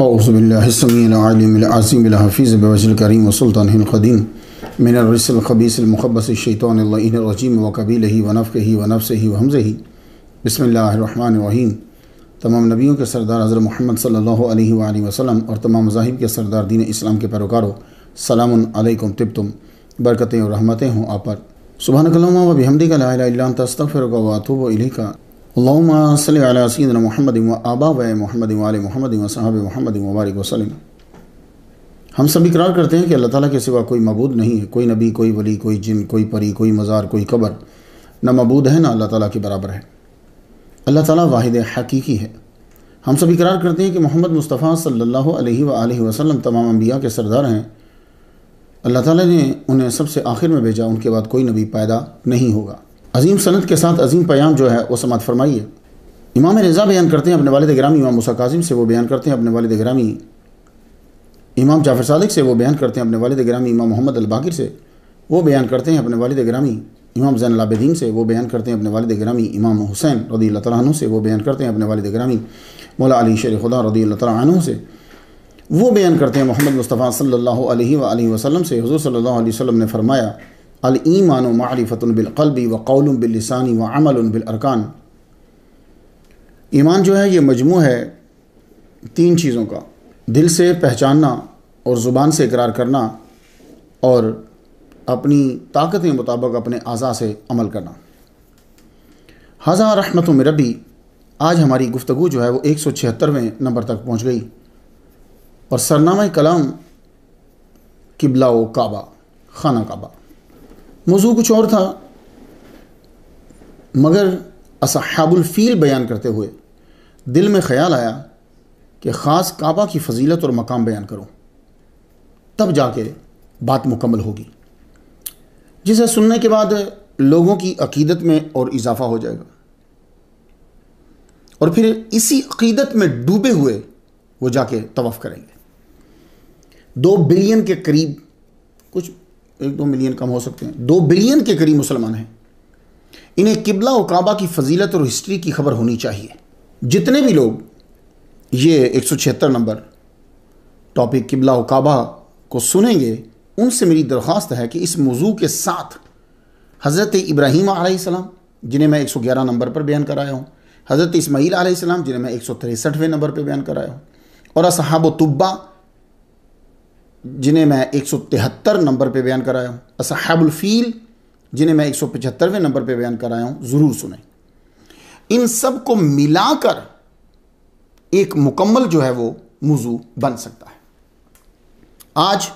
औज़ुबिल्लाहिस्समीइल अलीमिल अज़ीमिल हफ़ीज़ बिवजहिल करीम व सुल्तानिल क़दीम मिनर रिस्सिल ख़बीसिल मुख़ब्बसिश शैतानिर लईनिर रजीम व क़बीलिही व नफ़्ख़िही व नफ़्सिही व हम्ज़िही बिस्मिल्लाहिर रहमानिर रहीम। तमाम नबियों के सरदार हज़रत मोहम्मद सल्लल्लाहु अलैहि व आलिहि वसल्लम और तमाम मज़ाहिब के सरदार दीन इस्लाम के पैरोकारों, सलामुन अलैकुम तिब्तुम, बरकतें और रहमतें हों आप पर। सुब्हानकल्लाहुम्मा व बिहम्दिका ला इलाहा इल्ला अंता अस्तग़फिरुका व अतूबु इलैका। अल्लाहुम्मा सल्लि अला सय्यिदिना मुहम्मदिन व आबाए मुहम्मदिन व आले मुहम्मदिन व सहाबे मुहम्मदिन व बारिक वसल्लम। हम सब इकरार करते हैं कि अल्लाह ताला के सिवा कोई मबूद नहीं है, कोई नबी, कोई वली, कोई जिन, कोई परी, कोई मज़ार, कोई कब्र न मबूद है न अल्लाह ताला के बराबर है। अल्लाह ताला वाहिद हकीकी है। हम सब इकरार करते हैं कि मोहम्मद मुस्तफ़ा सल्लल्लाहु अलैहि व आलिहि वसल्लम तमाम अंबिया के सरदार हैं। अल्लाह ताला ने उन्हें सबसे आखिर में भेजा, उनके बाद कोई नबी पैदा नहीं होगा। अजीम सनत के साथ अजीम पैगाम जो है वो समात फरमाइए। इमाम रज़ा बयान करते हैं अपने वालिद गिरामी इमाम मूसा काज़िम से, वो बयान करते हैं अपने वालिद गिरामी इमाम जाफ़र सादिक से, वो बयान करते हैं अपने वालिद गिरामी इमाम मोहम्मद अल बाकिर से, वो बयान करते हैं अपने वालिद गिरामी इमाम ज़ैनुल आबिदीन से, वो बयान करते हैं अपने वालिद गिरामी इमाम हुसैन रज़ियल्लाहु तआला अन्हु से, वो बयान करते हैं अपने वालिद गिरामी मौला अली शेर खुदा रज़ियल्लाहु तआला अन्हु से, वो बयान करते हैं मोहम्मद मुस्तफ़ा सल्लल्लाहु अलैहि व आलिहि वसल्लम से। हुज़ूर सल्लल्लाहु अलैहि वसल्लम ने फरमाया, अल ईमानु मारिफतुन बिल क़ल्बि व क़ौलुन बिल लिसानी व अमलुन बिल अरकान। ईमान जो है ये मजमू है तीन चीज़ों का, दिल से पहचानना और ज़ुबान से इकरार करना और अपनी ताकत के मुताबिक अपने आज़ा से अमल करना। हाज़ा रहमतुम मिन रब्बी। आज हमारी गुफ्तगू जो है वो 176वें नंबर तक पहुँच गई और सरनामा कलाम किबला व काबा, खाना काबा। मौजू कुछ और था मगर असहाबुल फ़ील बयान करते हुए दिल में ख़याल आया कि ख़ास काबा की फ़जीलत और मकाम बयान करूं, तब जाके बात मुकम्मल होगी, जिसे सुनने के बाद लोगों की अक़ीदत में और इजाफ़ा हो जाएगा और फिर इसी अक़ीदत में डूबे हुए वो जाके तवफ़ करेंगे। 2 बिलियन के करीब, कुछ 1-2 मिलियन कम हो सकते हैं, 2 बिलियन के करीब मुसलमान हैं। इन्हें किबला और काबा की फ़जीलत और हिस्ट्री की खबर होनी चाहिए। जितने भी लोग ये 176 नंबर टॉपिक किबला और काबा को सुनेंगे, उनसे मेरी दरख्वास्त है कि इस मौजू के साथ हज़रत इब्राहीम अलैहिस्सलाम, जिन्हें मैं 111 नंबर पर बयान कराया हूँ, हज़रत इस्माईल अलैहिस्सलाम, जिन्हें मैं 163वें नंबर पर बयान कराया हूँ, और असहाब तुब्बा, जिन्हें मैं 173 नंबर पे बयान कराया हूँ, असहाबुल फ़ील, जिन्हें मैं 175वें नंबर पे बयान कराया हूँ, ज़रूर सुने। इन सब को मिलाकर एक मुकम्मल जो है वो मौजू बन सकता है। आज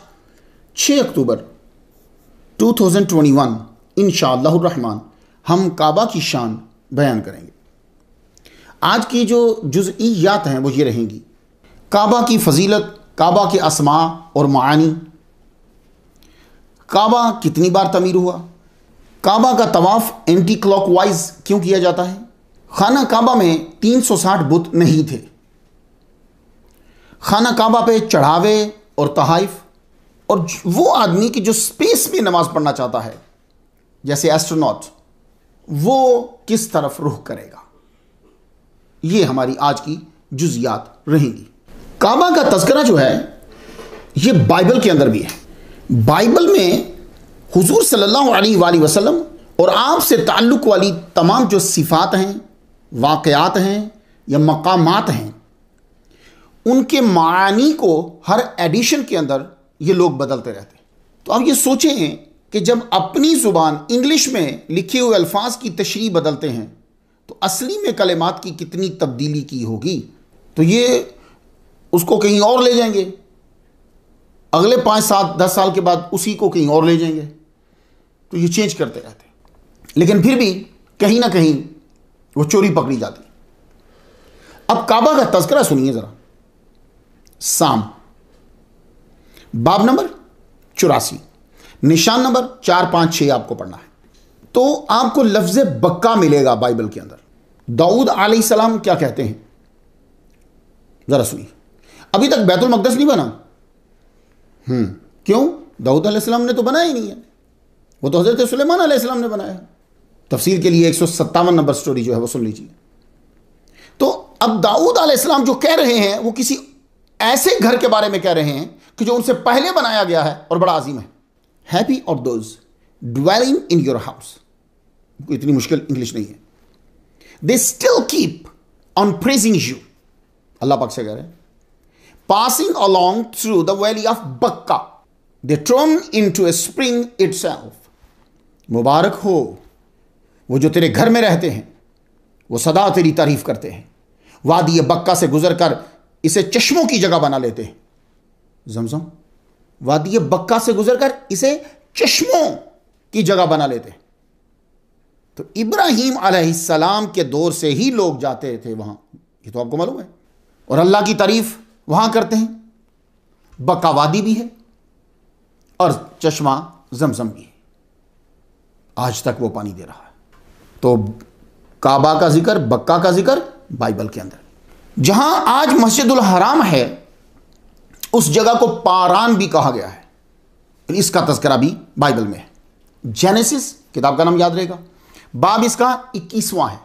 6 अक्टूबर 2021 इंशाअल्लाहुर रहमान हम काबा की शान बयान करेंगे। आज की जो जुज़इयात हैं वो ये रहेंगी: काबा की फ़जीलत, काबा के अस्मा और मानी, काबा कितनी बार तमीर हुआ, काबा का तवाफ़ एंटी क्लॉकवाइज क्यों किया जाता है, खाना काबा में 360 बुत नहीं थे, खाना काबा पे चढ़ावे और तहाइफ, और वो आदमी की जो स्पेस में नमाज पढ़ना चाहता है जैसे एस्ट्रोनॉट, वो किस तरफ रुख करेगा। ये हमारी आज की जुज़ियात रहेंगी। काबा का तज़किरा जो है ये बाइबल के अंदर भी है। बाइबल में हुजूर सल्लल्लाहु अलैहि वसल्लम और आपसे ताल्लुक़ वाली तमाम जो सिफ़ात हैं, वाक़यात हैं या मकामात हैं, उनके मानी को हर एडिशन के अंदर ये लोग बदलते रहते हैं। तो आप ये सोचें कि जब अपनी ज़ुबान इंग्लिश में लिखे हुए अल्फाज की तशरीह बदलते हैं तो असली में कलिमात की कितनी तब्दीली की होगी। तो ये उसको कहीं और ले जाएंगे, अगले 5, 7, 10 साल के बाद उसी को कहीं और ले जाएंगे, तो ये चेंज करते रहते हैं, लेकिन फिर भी कहीं ना कहीं वो चोरी पकड़ी जाती है। अब काबा का तज़किरा सुनिए ज़रा। साम, बाब नंबर 84, निशान नंबर 4, 5, 6 आपको पढ़ना है। तो आपको लफ्ज़ बक्का मिलेगा बाइबल के अंदर। दाऊद अलैहिस्सलाम क्या कहते हैं ज़रा सुनिए। अभी तक बैतुल मक़दस नहीं बना। क्यों? दाऊद अलैहिस्सलाम ने तो बनाया ही नहीं है, वो तो हज़रत सुलेमान अलैहिस्सलाम ने बनाया। तफसीर के लिए 157 नंबर स्टोरी जो है वो सुन लीजिए। तो अब दाऊद अलैहिस्सलाम जो कह रहे हैं वो किसी ऐसे घर के बारे में कह रहे हैं कि जो उनसे पहले बनाया गया है और बड़ा अजीम है। Happy of those dwelling in your house, इतनी मुश्किल इंग्लिश नहीं है। They still keep on praising you, अल्लाह पाक से कह रहे हैं। Passing along through the valley of Baca they turn into a spring itself. मुबारक हो वो जो तेरे घर में रहते हैं, वो सदा तेरी तारीफ करते हैं। वादी बक्का से गुजर कर इसे चश्मों की जगह बना लेते हैं। जमजम, वादी बक्का से गुजर कर इसे चश्मों की जगह बना लेते हैं। तो इब्राहीम अलैहिस्सलाम के दौर से ही लोग जाते थे वहां, ये तो आपको मालूम है, और अल्लाह की तारीफ वहां करते हैं। बक्का वादी भी है और चश्मा जमजम भी है, आज तक वो पानी दे रहा है। तो काबा का जिक्र, बक्का का जिक्र बाइबल के अंदर। जहां आज मस्जिदुल हराम है उस जगह को पारान भी कहा गया है, इसका तज़किरा भी बाइबल में है। जेनेसिस किताब का नाम याद रहेगा, बाब इसका 21वां है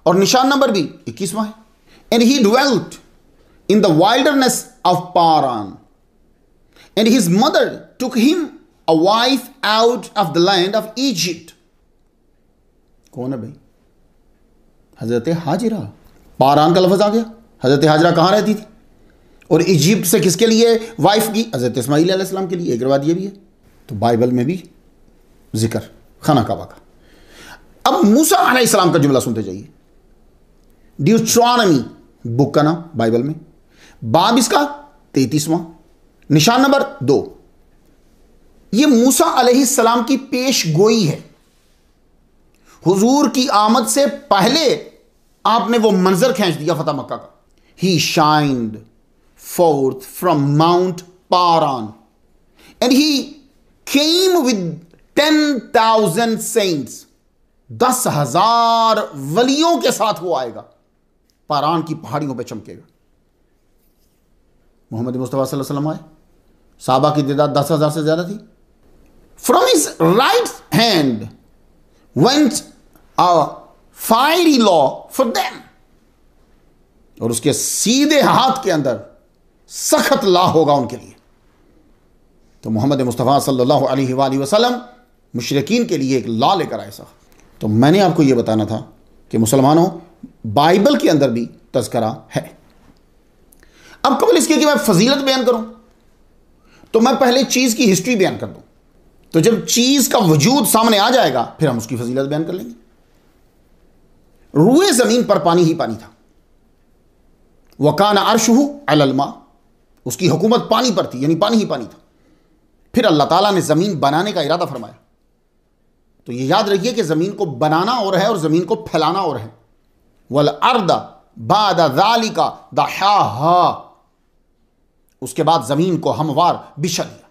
और निशान नंबर भी 21वां है। And he dwelt in the wilderness of Paran and his mother took him a wife out of the land of Egypt. कौन है भाई? हजरत हाजिरा। पारान का लफ्ज आ गया। हजरत हाजिरा कहां रहती थी और इजिप्ट से किसके लिए वाइफ की? हजरत इस्माइल अलैहिस्सलाम के लिए। एक रिवायत ये भी है। तो बाइबल में भी जिक्र खाना काबा का। अब मूसा अलैहिस्सलाम का जुमला सुनते जाइए। ड्यूट्रॉनमी बुक का नाम बाइबल में, बाब इसका 33वां, निशान नंबर 2। यह मूसा अलैहिस्सलाम की पेश गोई है। हुजूर की आमद से पहले आपने वो मंजर खींच दिया फतह मक्का का। ही शाइंड forth from Mount Paran and he came with 10,000 saints। 10,000 वलियों के साथ वो आएगा, पारान की पहाड़ियों पे चमकेगा। मोहम्मद मुस्तफा सल्लल्लाहु अलैहि वसल्लम आए, साहबा की तादाद 10,000 से ज्यादा थी। From his right hand went a fiery law for them, और उसके सीधे हाथ के अंदर सख्त ला होगा उनके लिए। तो मोहम्मद मुस्तफ़ा सल्लल्लाहु अलैहि वसल्लम मुशरिकीन के लिए एक ला लेकर आए सख्त। तो मैंने आपको यह बताना था कि मुसलमानों, बाइबल के अंदर भी तज़किरा है। अब कबल इसके कि मैं फजीलत बयान करूं तो मैं पहले चीज की हिस्ट्री बयान कर दूं, तो जब चीज का वजूद सामने आ जाएगा फिर हम उसकी फजीलत बयान कर लेंगे। रूए जमीन पर पानी ही पानी था। वकाना अर्शुहु अलल मा, उसकी हुकूमत पानी पर थी, यानी पानी ही पानी था। फिर अल्लाह ताला ने जमीन बनाने का इरादा फरमाया। तो यह याद रखिए कि जमीन को बनाना और है और जमीन को फैलाना और है। वल अर्द बाद ज़ालिका दहाहा, उसके बाद जमीन को हमवार बिछा दिया।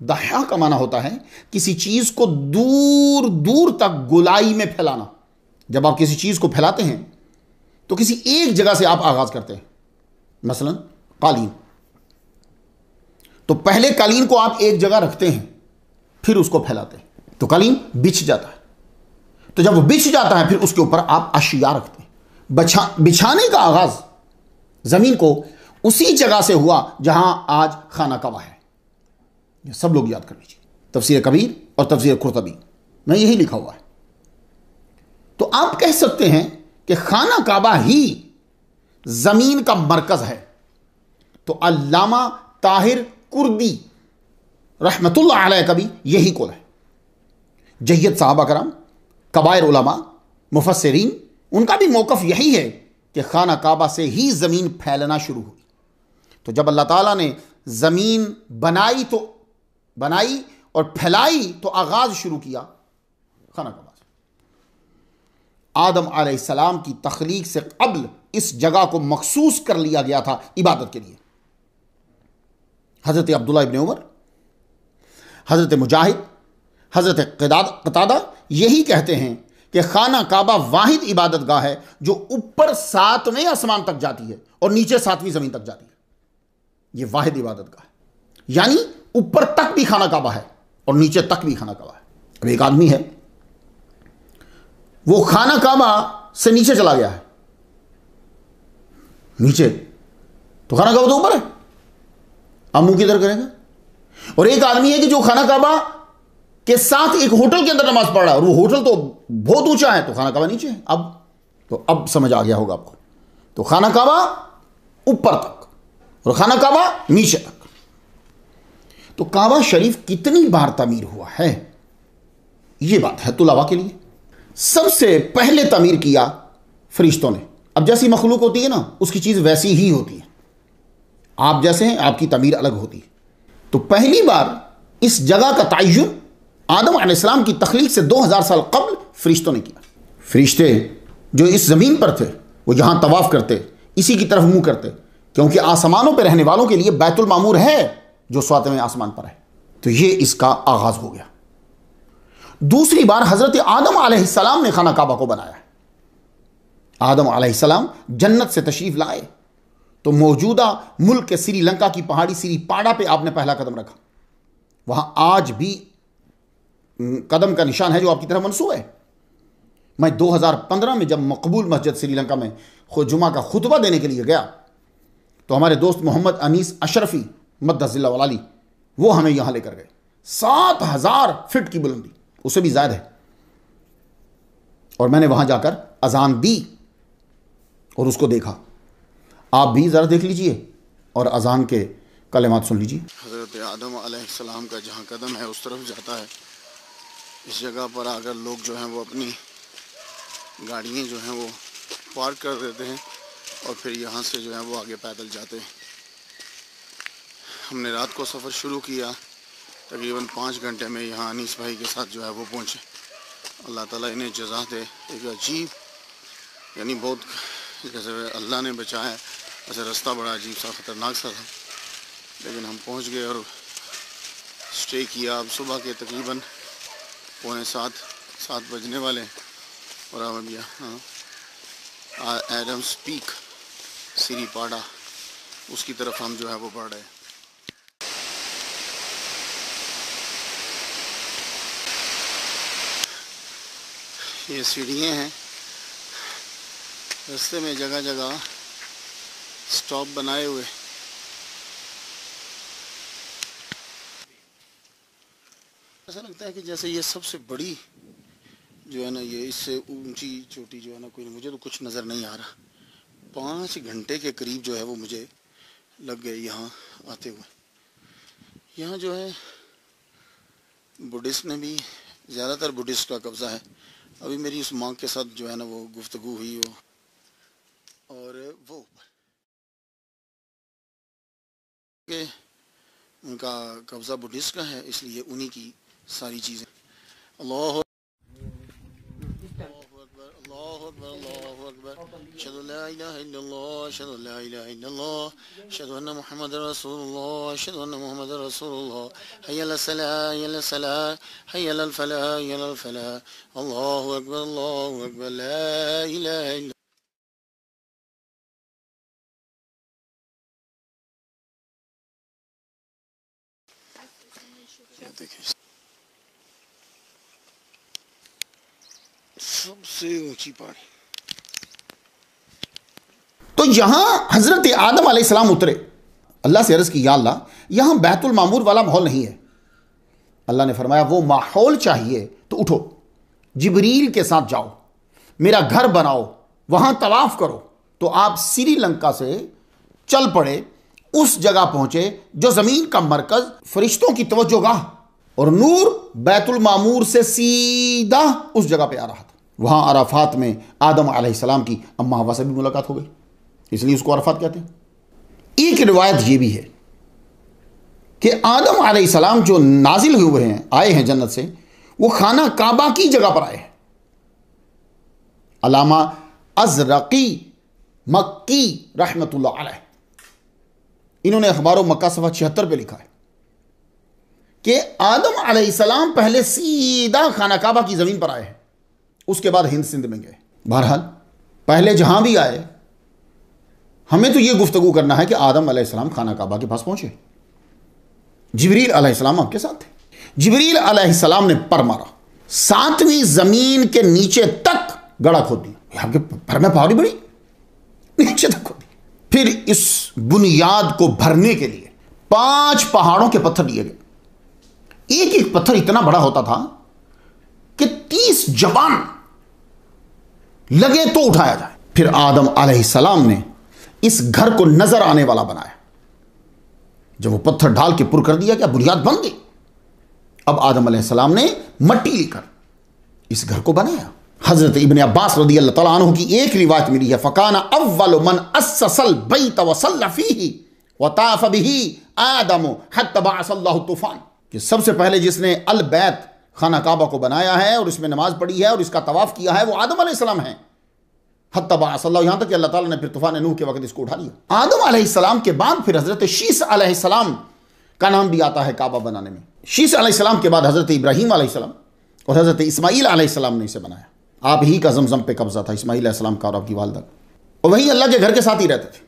दहा का माना होता है किसी चीज को दूर दूर तक गोलाई में फैलाना। जब आप किसी चीज को फैलाते हैं तो किसी एक जगह से आप आगाज करते हैं। मसलन कालीन, तो पहले कालीन को आप एक जगह रखते हैं, फिर उसको फैलाते हैं, तो कालीन बिछ जाता है। तो जब वो बिछ जाता है फिर उसके ऊपर आप अशिया रखते हैं। बिछाने का आगाज जमीन को उसी जगह से हुआ जहां आज खाना काबा है। ये सब लोग याद कर लीजिए, तफसीर कबीर और तफसीर कुर्तबी में यही लिखा हुआ है। तो आप कह सकते हैं कि खाना काबा ही जमीन का मरकज है। तो अल्लामा ताहिर कुर्दी रहमतुल्लाह अलैह का भी यही कौल है। जय्यद साहबा कराम, कबायर उलमा, मुफस्सिरीन, उनका भी मौक़िफ़ यही है कि खाना काबा से ही ज़मीन फैलना शुरू हुई। तो जब अल्लाह ताला ने ज़मीन बनाई और फैलाई तो आगाज़ शुरू किया खाना काबा से। आदम अलैहिस्सलाम की तख्लीक से क़ब्ल इस जगह को मखसूस कर लिया गया था इबादत के लिए। हज़रत अब्दुल्ला इब्न उमर, हज़रत मुजाहिद, हज़रत क़तादा यही कहते हैं कि खाना काबा वाहिद इबादत गाह है जो ऊपर 7वें आसमान तक जाती है और नीचे 7वीं ज़मीन तक जाती है। यह वाहिद इबादत गाह है, यानी ऊपर तक भी खाना काबा है और नीचे तक भी खाना काबा है। अब एक आदमी है, वो खाना काबा से नीचे चला गया है, नीचे, तो खाना काबा तो ऊपर है, आप मुंह किधर करेंगे? और एक आदमी है कि जो खाना काबा के साथ एक होटल के अंदर नमाज पढ़ रहा है और वो होटल तो बहुत ऊंचा है, तो खाना काबा नीचे है। अब समझ आ गया होगा आपको। तो खाना काबा ऊपर तक और खाना काबा नीचे तक। तो काबा शरीफ कितनी बार तामीर हुआ है, यह बात है तुलाबा के लिए। सबसे पहले तामीर किया फरिश्तों ने। अब जैसी मखलूक होती है ना, उसकी चीज वैसी ही होती है। आप जैसे हैं, आपकी तामीर अलग होती है। तो पहली बार इस जगह का तय्युन आदम अलैहिस्सलाम की तख्लीक से 2000 साल कबल फरिश्तों ने किया। फरिश्ते जो इस जमीन पर थे वो यहां तवाफ करते, इसी की तरफ मुंह करते, क्योंकि आसमानों पर रहने वालों के लिए बैतुल मामूर है जो 7वें आसमान पर है। तो ये इसका आगाज हो गया। दूसरी बार हजरत आदम अलैहिस्सलाम ने खाना काबा को बनाया। आदम अलैहिस्सलाम जन्नत से तशरीफ लाए तो मौजूदा मुल्क के श्रीलंका की पहाड़ी सिरीपाड़ा पे आपने पहला कदम रखा। वहां आज भी कदम का निशान है जो आपकी तरफ मंसूब है। मैं 2015 में जब मकबूल मस्जिद श्रीलंका में जुमा का खुतबा देने के लिए गया तो हमारे दोस्त मोहम्मद अनीस अशरफी मद्दजिल्ला वलाली वो हमें यहां लेकर गए। 7000 फीट की बुलंदी, उससे भी ज्यादा है। और मैंने वहां जाकर अजान दी और उसको देखा। आप भी जरा देख लीजिए और अजान के कलेमात सुन लीजिए। हज़रत आदम अलैहिस्सलाम का जहाँ कदम है उस तरफ जाता है। इस जगह पर आकर लोग जो हैं वो अपनी गाड़ियाँ जो हैं वो पार्क कर देते हैं और फिर यहाँ से जो है वो आगे पैदल जाते हैं। हमने रात को सफ़र शुरू किया, तकरीबन 5 घंटे में यहाँ अनीस भाई के साथ जो है वो पहुँचे। अल्लाह ताला इन्हें जज़ा दे। एक अजीब, यानी बहुत, जैसे अल्लाह ने बचाया, ऐसे रास्ता बड़ा अजीब सा ख़तरनाक सा था, लेकिन हम पहुँच गए और स्टे किया। अब सुबह के तकरीबन 6:45-7 बजने वाले और अब यहाँ एडम्स पीक सिरीपाड़ा उसकी तरफ हम जो है वो बढ़ रहे हैं। ये सीढ़ियाँ हैं, रास्ते में जगह जगह स्टॉप बनाए हुए। ऐसा लगता है कि जैसे ये सबसे बड़ी जो है ना, ये इससे ऊंची चोटी जो है ना, कोई मुझे तो कुछ नज़र नहीं आ रहा। 5 घंटे के करीब जो है वो मुझे लग गए यहाँ आते हुए। यहाँ जो है बुद्धिस्ट ने भी, ज़्यादातर बुद्धिस्ट का कब्ज़ा है। अभी मेरी उस माँ के साथ जो है ना वो गुफ्तगू हुई हो, और वो के उनका कब्ज़ा बुद्धिस्ट का है, इसलिए उन्हीं की सारी चीज़ें। अल्लाह अकबर, अल्लाह अकबर, अल्लाह अकबर। अशहदु अल्ला इलाहा इल्लल्लाह, अशहदु अल्ला इलाहा इल्लल्लाह, अशहदु अन्ना मुहम्मदर रसूलुल्लाह, अशहदु अन्ना मुहम्मदर रसूलुल्लाह। हय्या अलस सलाह, हय्या अलस सलाह, हय्या अलल फलाह, हय्या अलल फलाह। अल्लाहु अकबर, अल्लाहु अकबर, ला इलाहा इल्लल्लाह। देखिए सबसे ऊंची पहाड़ी। तो यहां हजरत आदम अलैहिस्सलाम उतरे। अल्लाह से अर्ज की, या अल्लाह, यहां बैतुल मामूर वाला माहौल नहीं है। अल्लाह ने फरमाया, वो माहौल चाहिए तो उठो, जिब्रील के साथ जाओ, मेरा घर बनाओ, वहां तवाफ करो। तो आप श्रीलंका से चल पड़े, उस जगह पहुंचे जो जमीन का मरकज, फरिश्तों की तवज्जोगाह, और नूर बैतुल मामूर से सीधा उस जगह पे आ रहा था। वहां अराफात में आदम अलैहिस्सलाम की अम्मा हवा से भी मुलाकात हो गई, इसलिए उसको अराफात कहते हैं। एक रिवायत यह भी है कि आदम अलैहिस्सलाम जो नाजिल हुए हैं, आए हैं जन्नत से, वो खाना काबा की जगह पर आए हैं। अल्लामा अज़रक़ी मक्की रहमतुल्लाह अलैह, इन्होंने अखबारों मक्का सफ़ा 76 पे लिखा है कि आदम अलैहिस्सलाम पहले सीधा खाना काबा की ज़मीन पर आए हैं, उसके बाद हिंद सिंध में गए। बहरहाल पहले जहां भी आए, हमें तो यह गुफ्तगू करना है कि आदम अलैहिस्सलाम खाना काबा के पास पहुंचे। जिब्रील अलैहिस्सलाम आपके साथ थे। जिब्रील अलैहिस्सलाम ने पर मारा, 7वीं जमीन के नीचे तक गड़ा खोद दी। आपके पर में पहाड़ी बड़ी नीचे तक खोदी। फिर इस बुनियाद को भरने के लिए 5 पहाड़ों के पत्थर लिए गए। एक एक पत्थर इतना बड़ा होता था कि 30 जवान लगे तो उठाया जाए। फिर आदम अलैहिस्सलाम ने इस घर को नजर आने वाला बनाया। जब वो पत्थर डाल के पुर कर दिया, क्या बुनियाद बन गई। अब आदम अलैहिस्सलाम ने मट्टी लेकर इस घर को बनाया। हजरत इब्ने अब्बास रदियल्लाहु तआला अन्हु की एक रिवायत मिली है, फकाना अव्वल मन अस्ससल बैत व सल्ला फीही व ताफ बिही आदम हत्ता बअसल्लाहु तूफान, कि सबसे पहले जिसने अल बैत खाना काबा को बनाया है और इसमें नमाज पढ़ी है और इसका तवाफ किया है वो आदम अलैहिस्सलाम है। हत्ता बअसल्लाहु, यहां तक कि अल्लाह ताला ने फिर तूफान नूह के वक्त इसको उठा लिया। आदम अलैहिस्सलाम के बाद फिर हजरत शीस अलैहिस्सलाम का नाम भी आता है काबा बनाने में। शीस अलैहिस्सलाम के बाद हजरत इब्राहीम अलैहिस्सलाम और हजरत इस्माईल अलैहिस्सलाम ने इसे बनाया। आप ही का जमजम पे कब्जा था इस्माईल अलैहिस्सलाम का और आपकी वालदा, और वही अल्लाह के घर के साथ ही रहते थे।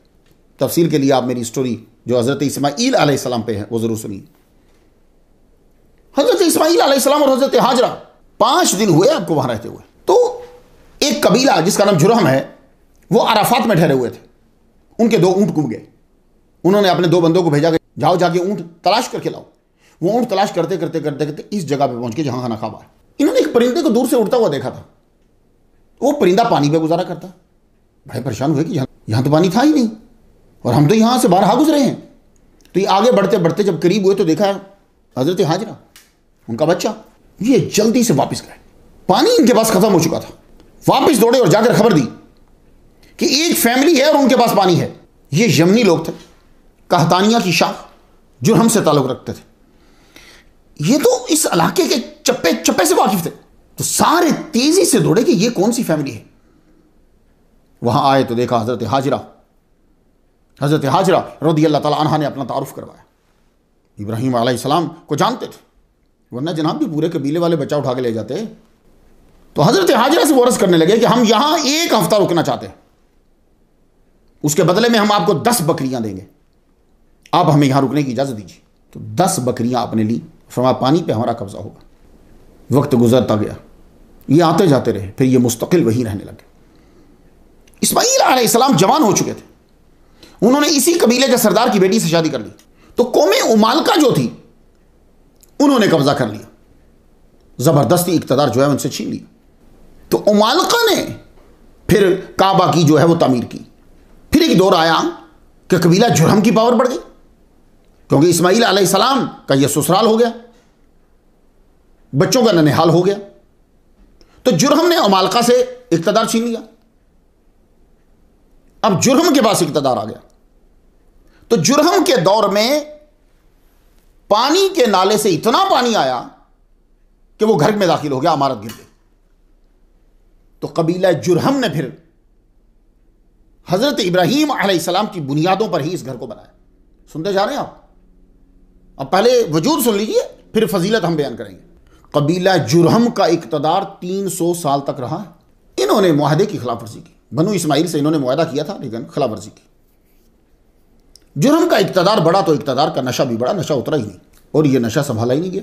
तफसील के लिए आप मेरी स्टोरी जो हजरत इस्माईल अलैहिस्सलाम पे है वो जरूर सुनिए। हजरत इस्माईल अलैहिस्सलाम और हजरत हाजरा 5 दिन हुए आपको वहां रहते हुए। तो एक कबीला जिसका नाम जुरहम है वो अराफात में ठहरे हुए थे। उनके 2 ऊंट गुम गए। उन्होंने अपने 2 बंदों को भेजा कि जाओ जाके ऊंट तलाश करके लाओ। वो ऊंट तलाश करते करते करते करते इस जगह पे पहुंच के जहां खाना काबा है। इन्होंने एक परिंदे को दूर से उड़ता हुआ देखा था। वो परिंदा पानी पे गुजारा करता। बड़े परेशान हुए कि यहां तो पानी था ही नहीं और हम तो यहां से बाहर गुजरे हैं। तो ये आगे बढ़ते बढ़ते जब करीब हुए तो देखा हजरत हाजरा, उनका बच्चा। ये जल्दी से वापस गए। पानी इनके पास खत्म हो चुका था। वापस दौड़े और जाकर खबर दी कि एक फैमिली है और उनके पास पानी है। ये यमनी लोग थे, कहतानिया की शाख, जुरहम से ताल्लुक रखते थे। ये तो इस इलाके के चप्पे चप्पे से वाकिफ थे। तो सारे तेजी से दौड़े कि ये कौन सी फैमिली है। वहां आए तो देखा हजरत हाजरा रदियल्लाहु ताला अन्हा ने अपना तारुफ करवाया। इब्राहीम अलैहिस्सलाम को जानते थे, वरना जनाब भी पूरे कबीले वाले बच्चा उठा के ले जाते। तो हजरत हाजरा से वो अर्ज करने लगे कि हम यहां 1 हफ्ता रुकना चाहते हैं, उसके बदले में हम आपको 10 बकरियां देंगे, आप हमें यहां रुकने की इजाजत दीजिए। तो 10 बकरियां आपने ली, फरमा पानी पे हमारा कब्जा होगा। वक्त गुजरता गया, ये आते जाते रहे, फिर ये मुस्तकिल वहीं रहने लगे। इस्माईल अलैहिस्सलाम जवान हो चुके थे। उन्होंने इसी कबीले के सरदार की बेटी से शादी कर ली। तो कौमे उमालका जो थी उन्होंने कब्जा कर लिया, जबरदस्ती इक्तदार जो है उनसे छीन लिया। तो उमालका ने फिर काबा की जो है वो तामीर की। फिर एक दौर आया कि कबीला जुरहम की पावर बढ़ गई, क्योंकि इस्माईल अलैहिस्सलाम का यह ससुराल हो गया, बच्चों का ननिहाल हो गया। तो जुरहम ने उमालका से इक्तदार छीन लिया। अब जुरहम के पास इक्तदार आ गया। तो जुरहम के दौर में पानी के नाले से इतना पानी आया कि वो घर में दाखिल हो गया, इमारत गिर गई। तो कबीला जुरहम ने फिर हजरत इब्राहीम अलैहिस्सलाम की बुनियादों पर ही इस घर को बनाया। सुनते जा रहे हैं आप? अब पहले वजूद सुन लीजिए, फिर फजीलत हम बयान करेंगे। कबीला जुरहम का इक्तदार 300 साल तक रहा। इन्होंने मुआहदे की खिलाफ वर्जी की। बनु इस्माइल से इन्होंने मुआहदा किया था, लेकिन खिलाफ वर्जी की। जुरहम का इक्तदार बढ़ा तो इक्तदार का नशा भी बढ़ा, नशा उतरा ही नहीं, और यह नशा संभाला ही नहीं गया।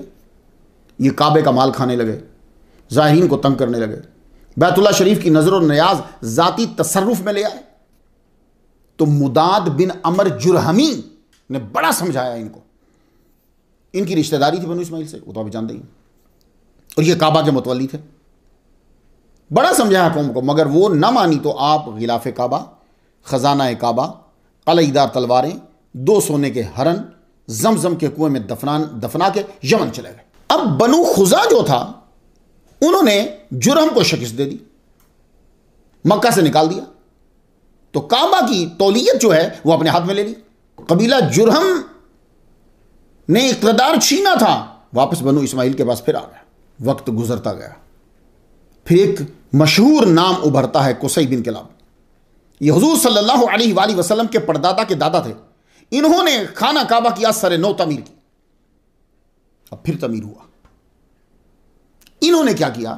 ये काबे का माल खाने लगे, ज़ाहिरीन को तंग करने लगे, बैतुल्लाह शरीफ की नजर और नियाज जाती तसर्रुफ में ले आए। तो मुदाद बिन अमर जुरहमी ने बड़ा समझाया इनको। इनकी रिश्तेदारी थी बनु इस्माइल से, वो तो अभी जानते ही, और ये काबा के मुतवल्ली थे। बड़ा समझाया कौम को, मगर वो न मानी तो आप गिलाफ काबा, खजाना काबा, कलईदार तलवारें, 2 सोने के हरन जमजम के कुएं में दफना के यमन चले गए। अब बनु खुजा जो था उन्होंने जुरहम को शिकस्त दे दी, मक्का से निकाल दिया। तो काबा की तौलियत जो है वो अपने हाथ में ले ली। कबीला जुरहम ने इक़्तिदार छीना था, वापस बनु इस्माइल के पास फिर आ गया। वक्त गुजरता गया, फिर एक मशहूर नाम उभरता है कुसै बिन किलाब। ये हुजूर सल्लल्लाहु अलैहि वसल्लम के परदादा के दादा थे। इन्होंने खाना काबा की आज सरे 9 तमीर की। अब फिर तमीर हुआ। इन्होंने क्या किया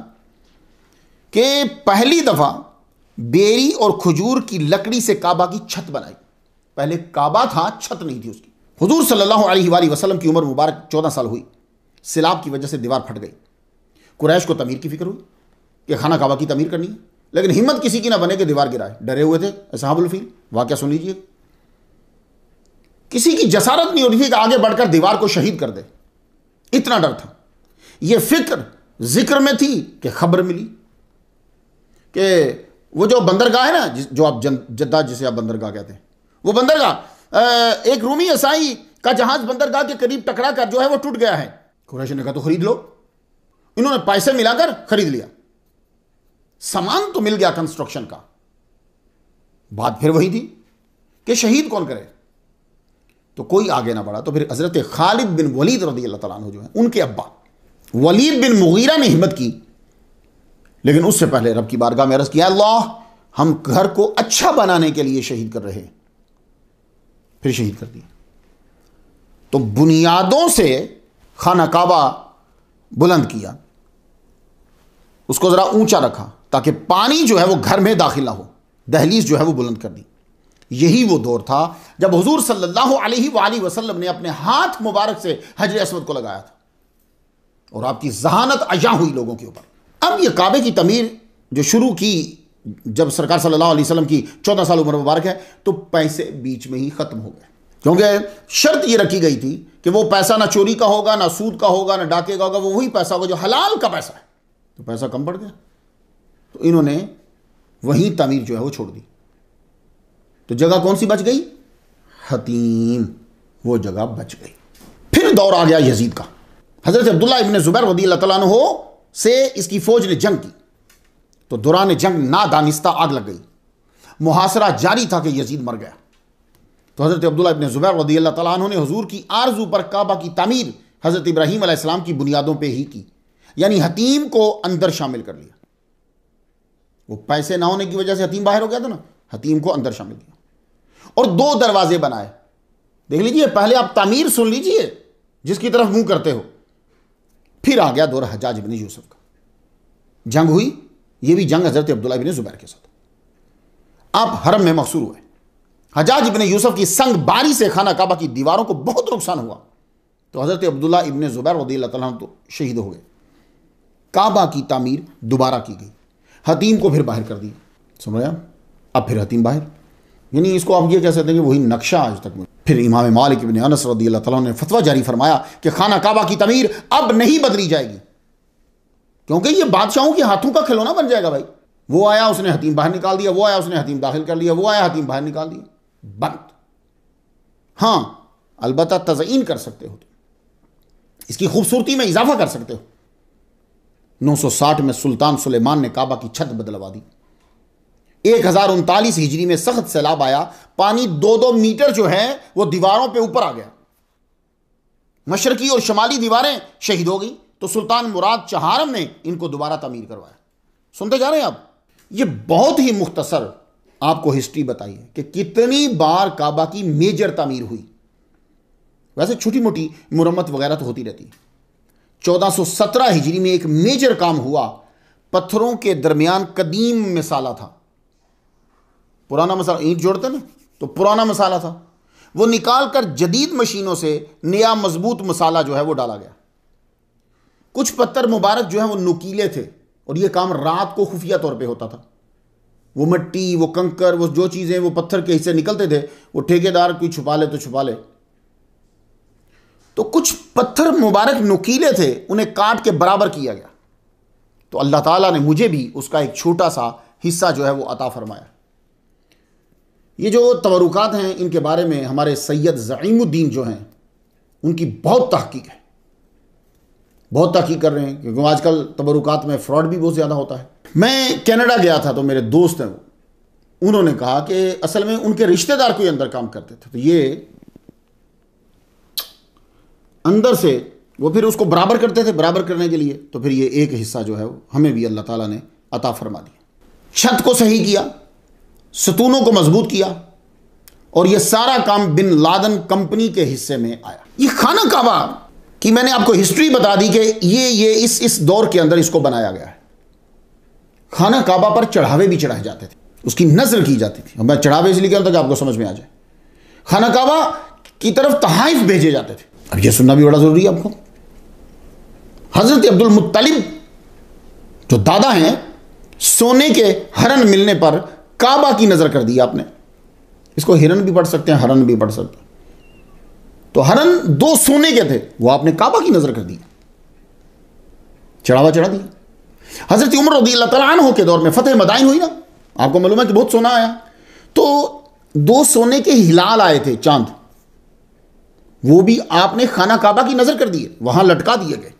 कि पहली दफा बेरी और खजूर की लकड़ी से काबा की छत बनाई। पहले काबा था, छत नहीं थी उसकी। हुजूर सल्लल्लाहु अलैहि वसल्लम की उम्र मुबारक 14 साल हुई। सिलाब की वजह से दीवार फट गई। कुरैश को तमीर की फिक्र हुई कि खाना काबा की तमीर करनी है, लेकिन हिम्मत किसी की ना बने कि दीवार गिराए। डरे हुए थे असहाबुल फील। वाकया सुन लीजिए। किसी की जसारत नहीं होती थी कि आगे बढ़कर दीवार को शहीद कर दे, इतना डर था। यह फिक्र जिक्र में थी कि खबर मिली कि वो जो बंदरगाह है ना, जो आप जद्दा जिसे आप बंदरगाह कहते हैं, वो बंदरगाह एक रूमी ईसाई का जहाज बंदरगाह के करीब टकरा कर जो है वो टूट गया है। कुरैश ने कहा तो खरीद लो। इन्होंने पैसे मिलाकर खरीद लिया, सामान तो मिल गया कंस्ट्रक्शन का। बात फिर वही थी कि शहीद कौन करे, तो कोई आगे ना बढ़ा। तो फिर हजरत खालिद बिन वलीद रज़ियल्लाहु तआला अन्हु जो है, उनके अब्बा वलीद बिन मुगीरा ने हिम्मत की, लेकिन उससे पहले रब की बारगाह में अर्ज़ किया, अल्लाह हम घर को अच्छा बनाने के लिए शहीद कर रहे हैं। फिर शहीद कर दिया। तो बुनियादों से खाना काबा बुलंद किया, उसको जरा ऊंचा रखा ताकि पानी जो है वो घर में दाखिल ना हो, दहलीज जो है वो बुलंद कर दी। यही वो दौर था जब हुजूर सल्लल्लाहु अलैहि वसल्लम ने अपने हाथ मुबारक से हजर अस्वद को लगाया था और आपकी जहानत अया हुई लोगों के ऊपर। अब ये काबे की तमीर जो शुरू की जब सरकार सल्लल्लाहु अलैहि वसल्लम की 14 साल उम्र मुबारक है, तो पैसे बीच में ही खत्म हो गए, क्योंकि शर्त ये रखी गई थी कि वो पैसा ना चोरी का होगा, ना सूद का होगा, ना डाके का होगा, वो वही पैसा होगा जो हलाल का पैसा है। तो पैसा कम पड़ गया, तो इन्होंने वही तमीर जो है वो छोड़ दी। तो जगह कौन सी बच गई? हतीम, वो जगह बच गई। फिर दौर आ गया यजीद का। हजरत अब्दुल्लाह इब्न ज़ुबैर रज़ियल्लाहु तआला अन्हु से इसकी फौज ने जंग की, तो दौरान जंग नादानिस्ता आग लग गई। मुहासरा जारी था कि यजीद मर गया। तो हजरत अब्दुल्लाह इब्न ज़ुबैर रज़ियल्लाहु तआला अन्हु ने हुजूर की आरजू पर काबा की तामीर हजरत इब्राहीम अलैहिस्सलाम की बुनियादों पर ही की, यानी हतीम को अंदर शामिल कर लिया। वो पैसे ना होने की वजह से हतीम बाहर हो गया था ना, हतीम को अंदर शामिल किया और 2 दरवाजे बनाए। देख लीजिए, पहले आप तामीर सुन लीजिए जिसकी तरफ मुंह करते हो। फिर आ गया दौर हज्जाज इब्न यूसुफ का। जंग हुई, ये भी जंग हजरत अब्दुल्लाह इब्न ज़ुबैर के साथ। आप हरम में मकसूर हुए। हज्जाज इब्न यूसुफ की संग बारी से खाना काबा की दीवारों को बहुत नुकसान हुआ, तो हजरत अब्दुल्लाह इब्न ज़ुबैर रज़ियल्लाहु तआला अन्हु तो शहीद हो गए। काबा की तामीर दोबारा की गई, हतीम को फिर बाहर कर दिया। समझ रहे? अब फिर हतीम बाहर, यानी इसको आप ये कह सकते हैं कि वही नक्शा आज तक में। फिर इमाम मालिक इब्न अनस रज़ियल्लाहु तआला ने फतवा जारी फरमाया कि खाना काबा की तमीर अब नहीं बदली जाएगी, क्योंकि ये बादशाहों के हाथों का खिलौना बन जाएगा। भाई, वो आया उसने हतीम बाहर निकाल दिया, वो आया उसने हतीम दाखिल कर लिया, वो आया हतीम बाहर निकाल दिया, बंद। हाँ, अलबत्ता तज़ईन कर सकते हो, इसकी खूबसूरती में इजाफा कर सकते हो। 960 में सुल्तान सुलेमान ने काबा की छत बदलवा दी। 1039 हिजरी में सख्त सैलाब आया, पानी 2-2 मीटर जो है वो दीवारों पे ऊपर आ गया, मशरकी और शमाली दीवारें शहीद हो गई। तो सुल्तान मुराद चहारम ने इनको दोबारा तामीर करवाया। सुनते जा रहे हैं आप? ये बहुत ही मुख्तसर आपको हिस्ट्री बताई है कि कितनी बार काबा की मेजर तामीर हुई। वैसे छोटी मोटी मुरम्मत वगैरह तो होती रहती है। 1417 हिजरी में एक मेजर काम हुआ, पत्थरों के दरमियान कदीम मिसाला था, पुराना मसाला, ईंट जोड़ते ना, तो पुराना मसाला था, वो निकाल कर जदीद मशीनों से नया मजबूत मसाला जो है वो डाला गया। कुछ पत्थर मुबारक जो है वो नुकीले थे और ये काम रात को खुफिया तौर पे होता था। वो मिट्टी, वो कंकर, वो जो चीज़ें वो पत्थर के हिस्से निकलते थे, वो ठेकेदार कोई छुपा ले तो छुपा ले। तो कुछ पत्थर मुबारक नुकीले थे, उन्हें काट के बराबर किया गया। तो अल्लाह ताला ने मुझे भी उसका एक छोटा सा हिस्सा जो है वो अता फरमाया। ये जो तबरुकात हैं, इनके बारे में हमारे सैयद ज़ईमुद्दीन जो हैं उनकी बहुत तहकीक है, बहुत तहकीक कर रहे हैं, क्योंकि आजकल तबरुकात में फ्रॉड भी बहुत ज़्यादा होता है। मैं कनाडा गया था, तो मेरे दोस्त हैं वो, उन्होंने कहा कि असल में उनके रिश्तेदार कोई अंदर काम करते थे, तो ये अंदर से वो फिर उसको बराबर करते थे। बराबर करने के लिए तो फिर ये एक हिस्सा जो है वो हमें भी अल्लाह ताला ने अता फरमा दिया। छत को सही किया, सतूनों को मजबूत किया, और ये सारा काम बिन लादन कंपनी के हिस्से में आया। ये खाना काबा की मैंने आपको हिस्ट्री बता दी कि ये इस दौर के अंदर इसको बनाया गया है। खाना काबा पर चढ़ावे भी चढ़ाए जाते थे, उसकी नज़र की जाती थी। मैं चढ़ावे इसलिए कहता कि आपको समझ में आ जाए। खाना काबा की तरफ तहाइफ भेजे जाते थे। अब यह सुनना भी बड़ा जरूरी है आपको। हजरत अब्दुल मुत्तलिब जो दादा हैं, सोने के हरन मिलने पर काबा की नजर कर दी आपने। इसको हिरन भी पढ़ सकते हैं, हरन भी पढ़ सकते हैं। तो हरन 2 सोने के थे, वो आपने काबा की नजर कर दिया, चढ़ावा चढ़ा दिया। हजरत उमर रज़ियल्लाहु तआला अन्हु के दौर में फतेह मदाइन हुई ना, आपको मालूम है कि बहुत सोना आया, तो 2 सोने के हिलाल आए थे, चांद, वो भी आपने खाना काबा की नजर कर दिए, वहां लटका दिए गए।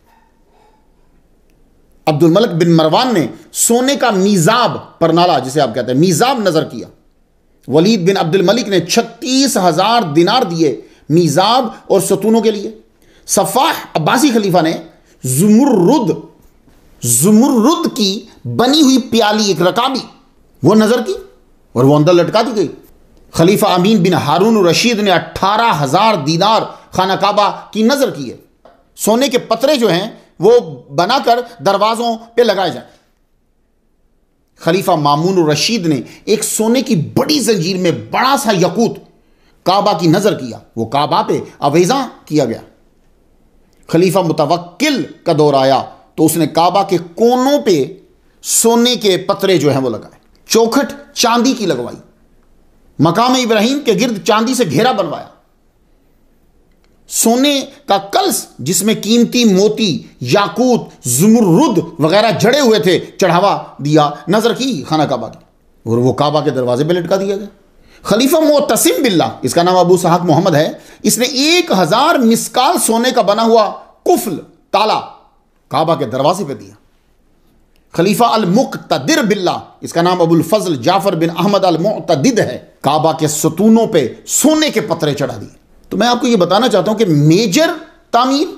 अब्दुल मलिक बिन मरवान ने सोने का मीजाब, परनाला जिसे आप कहते हैं, मीजाब नजर किया। वलीद बिन अब्दुल मलिक ने 36,000 दिनार दिए मीजाब और सतूनों के लिए। सफ़ाह अब्बासी खलीफा ने जुमुर्रुद की बनी हुई प्याली, एक रकाबी, वो नजर की और वो अंदर लटका दी गई। खलीफा अमीन बिन हारून रशीद ने 18,000 दीनार खाना काबा की नजर की है। सोने के पतरे जो हैं वो बनाकर दरवाजों पे लगाए जाए। खलीफा मामून रशीद ने एक सोने की बड़ी जंजीर में बड़ा सा यकूत काबा की नजर किया, वो काबा पे अवेजा किया गया। खलीफा मुतवक्किल का दौर आया तो उसने काबा के कोनों पे सोने के पतरे जो हैं वो लगाए, चौखट चांदी की लगवाई, मकाम इब्राहिम के गिर्द चांदी से घेरा बनवाया, सोने का कलश जिसमें कीमती मोती, याकूत, जुमुर्रुद वगैरह जड़े हुए थे, चढ़ावा दिया, नजर की खाना काबा की, और वो काबा के दरवाजे पे लटका दिया गया। खलीफा मुअत्तसिम बिल्लाह, इसका नाम अबू सहाक मोहम्मद है, इसने 1000 मिस्काल सोने का बना हुआ कुफल, ताला, काबा के दरवाजे पे दिया। खलीफा अल मुक्तदिर बिल्लाह, इसका नाम अबुल फजल जाफर बिन अहमद अल मुअतदिद है, काबा के सतूनों पे सोने के पतरे चढ़ा दिए। तो मैं आपको यह बताना चाहता हूं कि मेजर तामीर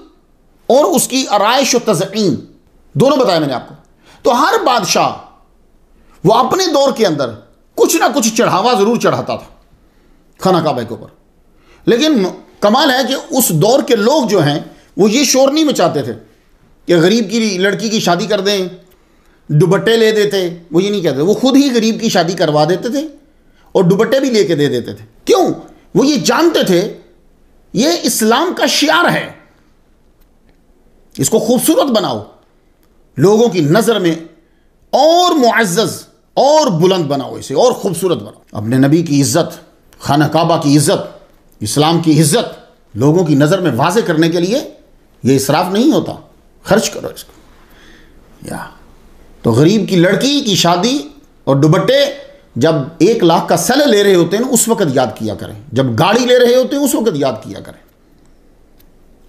और उसकी आराइश और तज़ईन दोनों बताया मैंने आपको। तो हर बादशाह वो अपने दौर के अंदर कुछ ना कुछ चढ़ावा जरूर चढ़ाता था खाना काबा के ऊपर, लेकिन कमाल है कि उस दौर के लोग जो हैं वो ये शोर नहीं मचाते थे कि गरीब की लड़की की शादी कर दें, दुपट्टे ले देते, वो ये नहीं कहते, वो खुद ही गरीब की शादी करवा देते थे और दुपट्टे भी लेके दे देते थे। क्यों? वो ये जानते थे ये इस्लाम का शियार है, इसको खूबसूरत बनाओ, लोगों की नजर में और मुअज़्ज़ज़ और बुलंद बनाओ, इसे और खूबसूरत बनाओ। अपने नबी की इज्जत, खाना काबा की इज्जत, इस्लाम की इज्जत लोगों की नजर में वाज़े करने के लिए यह इसराफ नहीं होता, खर्च करो इसको। या तो गरीब की लड़की की शादी और दुपट्टे जब 1 लाख का सेल ले रहे होते हैं ना, उस वक्त याद किया करें, जब गाड़ी ले रहे होते हैं उस वक्त याद किया करें,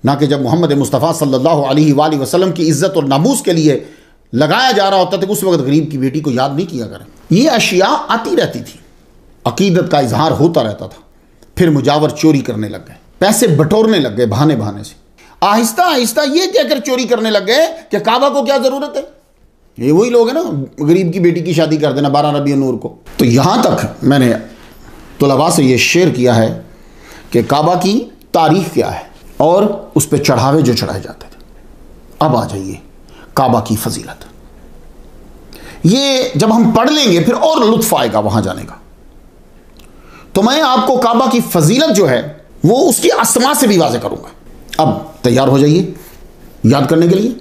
ना कि जब मोहम्मद मुस्तफ़ा सल्लल्लाहु अलैहि वसल्लम की इज्जत और नामूस के लिए लगाया जा रहा होता था, उस वक्त गरीब की बेटी को याद नहीं किया करें। ये अशिया आती रहती थी, अकीदत का इजहार होता रहता था, फिर मुजावर चोरी करने लग गए, पैसे बटोरने लग गए बहाने बहाने से, आहिस्ता आहिस्ता ये कहकर चोरी करने लग गए कि काबा को क्या जरूरत है, ये वही लोग हैं ना गरीब की बेटी की शादी कर देना 12 रबी नूर को। तो यहां तक मैंने तुलबा से ये शेयर किया है कि काबा की तारीख क्या है और उस पर चढ़ावे जो चढ़ाए जाते थे। अब आ जाइए काबा की फजीलत, ये जब हम पढ़ लेंगे फिर और लुत्फ आएगा वहां जाने का। तो मैं आपको काबा की फजीलत जो है वो उसकी अस्मा से भी वाज़े करूंगा। अब तैयार हो जाइए याद करने के लिए।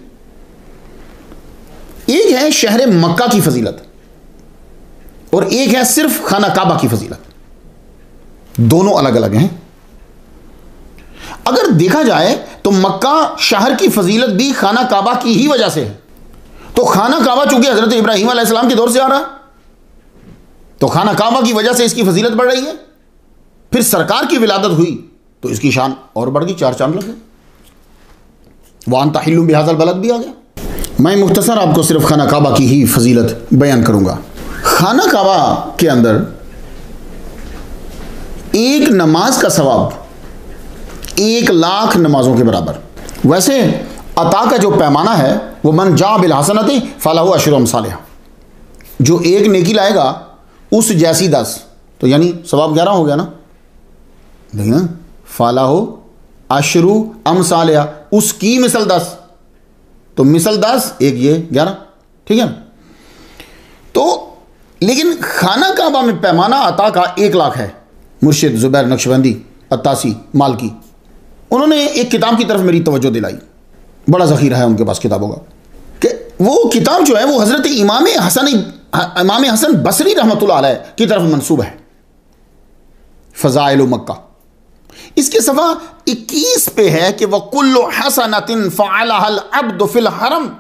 एक है शहर मक्का की फजीलत और एक है सिर्फ खाना काबा की फजीलत, दोनों अलग अलग हैं। अगर देखा जाए तो मक्का शहर की फजीलत भी खाना काबा की ही वजह से है। तो खाना काबा चूंकि हजरत इब्राहिम अलैहिस्सलाम के दौर से आ रहा है, तो खाना काबा की वजह से इसकी फजीलत बढ़ रही है। फिर सरकार की विलादत हुई तो इसकी शान और बढ़ गई, 4 चांद लग गए, वान ताहिल्लुम बिहाज़ल बलद भी आ गया। मैं मुख्तसर आपको सिर्फ खाना काबा की ही फजीलत बयान करूंगा। खाना काबा के अंदर एक नमाज का सवाब 1 लाख नमाजों के बराबर। वैसे अता का जो पैमाना है वो मन जा बिल हसनति फलाहु अशरु अमसालिहा, जो एक नेकी लाएगा उस जैसी 10, तो यानी सवाब 11 हो गया ना, देखिए ना, फलाहु अशरु अमसालिहा, उसकी मिसल 10, तो मिसल 10 एक ये 11, ठीक है। तो लेकिन खाना काबा में पैमाना अता का 1 लाख है। मुर्शिद जुबैर नक्शबंदी अत्तासी मालकी, उन्होंने एक किताब की तरफ मेरी तवज्जो दिलाई, बड़ा ज़ख़ीरा है उनके पास किताबों का, कि वो किताब जो है वो हज़रत इमाम हसन बसरी रहमतुल्लाह अलैह की तरफ मंसूब है, फ़ज़ाइल मक्का। इसके सफ़ा 21 पे है कि वह कुल्लु हसनतिन फ़अलहल अब्दु फिल हरम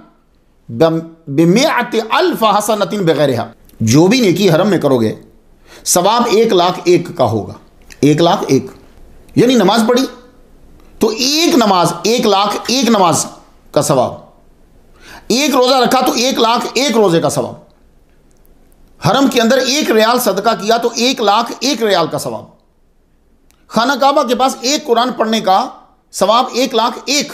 बिमिअति अल्फ हसनतिन बगैरिहा, जो भी नेकी हरम में करोगे सवाब 1,01,000 का होगा। 1,01,000 यानी नमाज पढ़ी तो एक नमाज 1,01,000 नमाज का सवाब, एक रोजा रखा तो 1,01,000 रोजे का सवाब, हरम के अंदर 1 रियाल सदका किया तो 1,01,000 रियाल का सवाब, खाना काबा के पास एक कुरान पढ़ने का सवाब 1,01,000।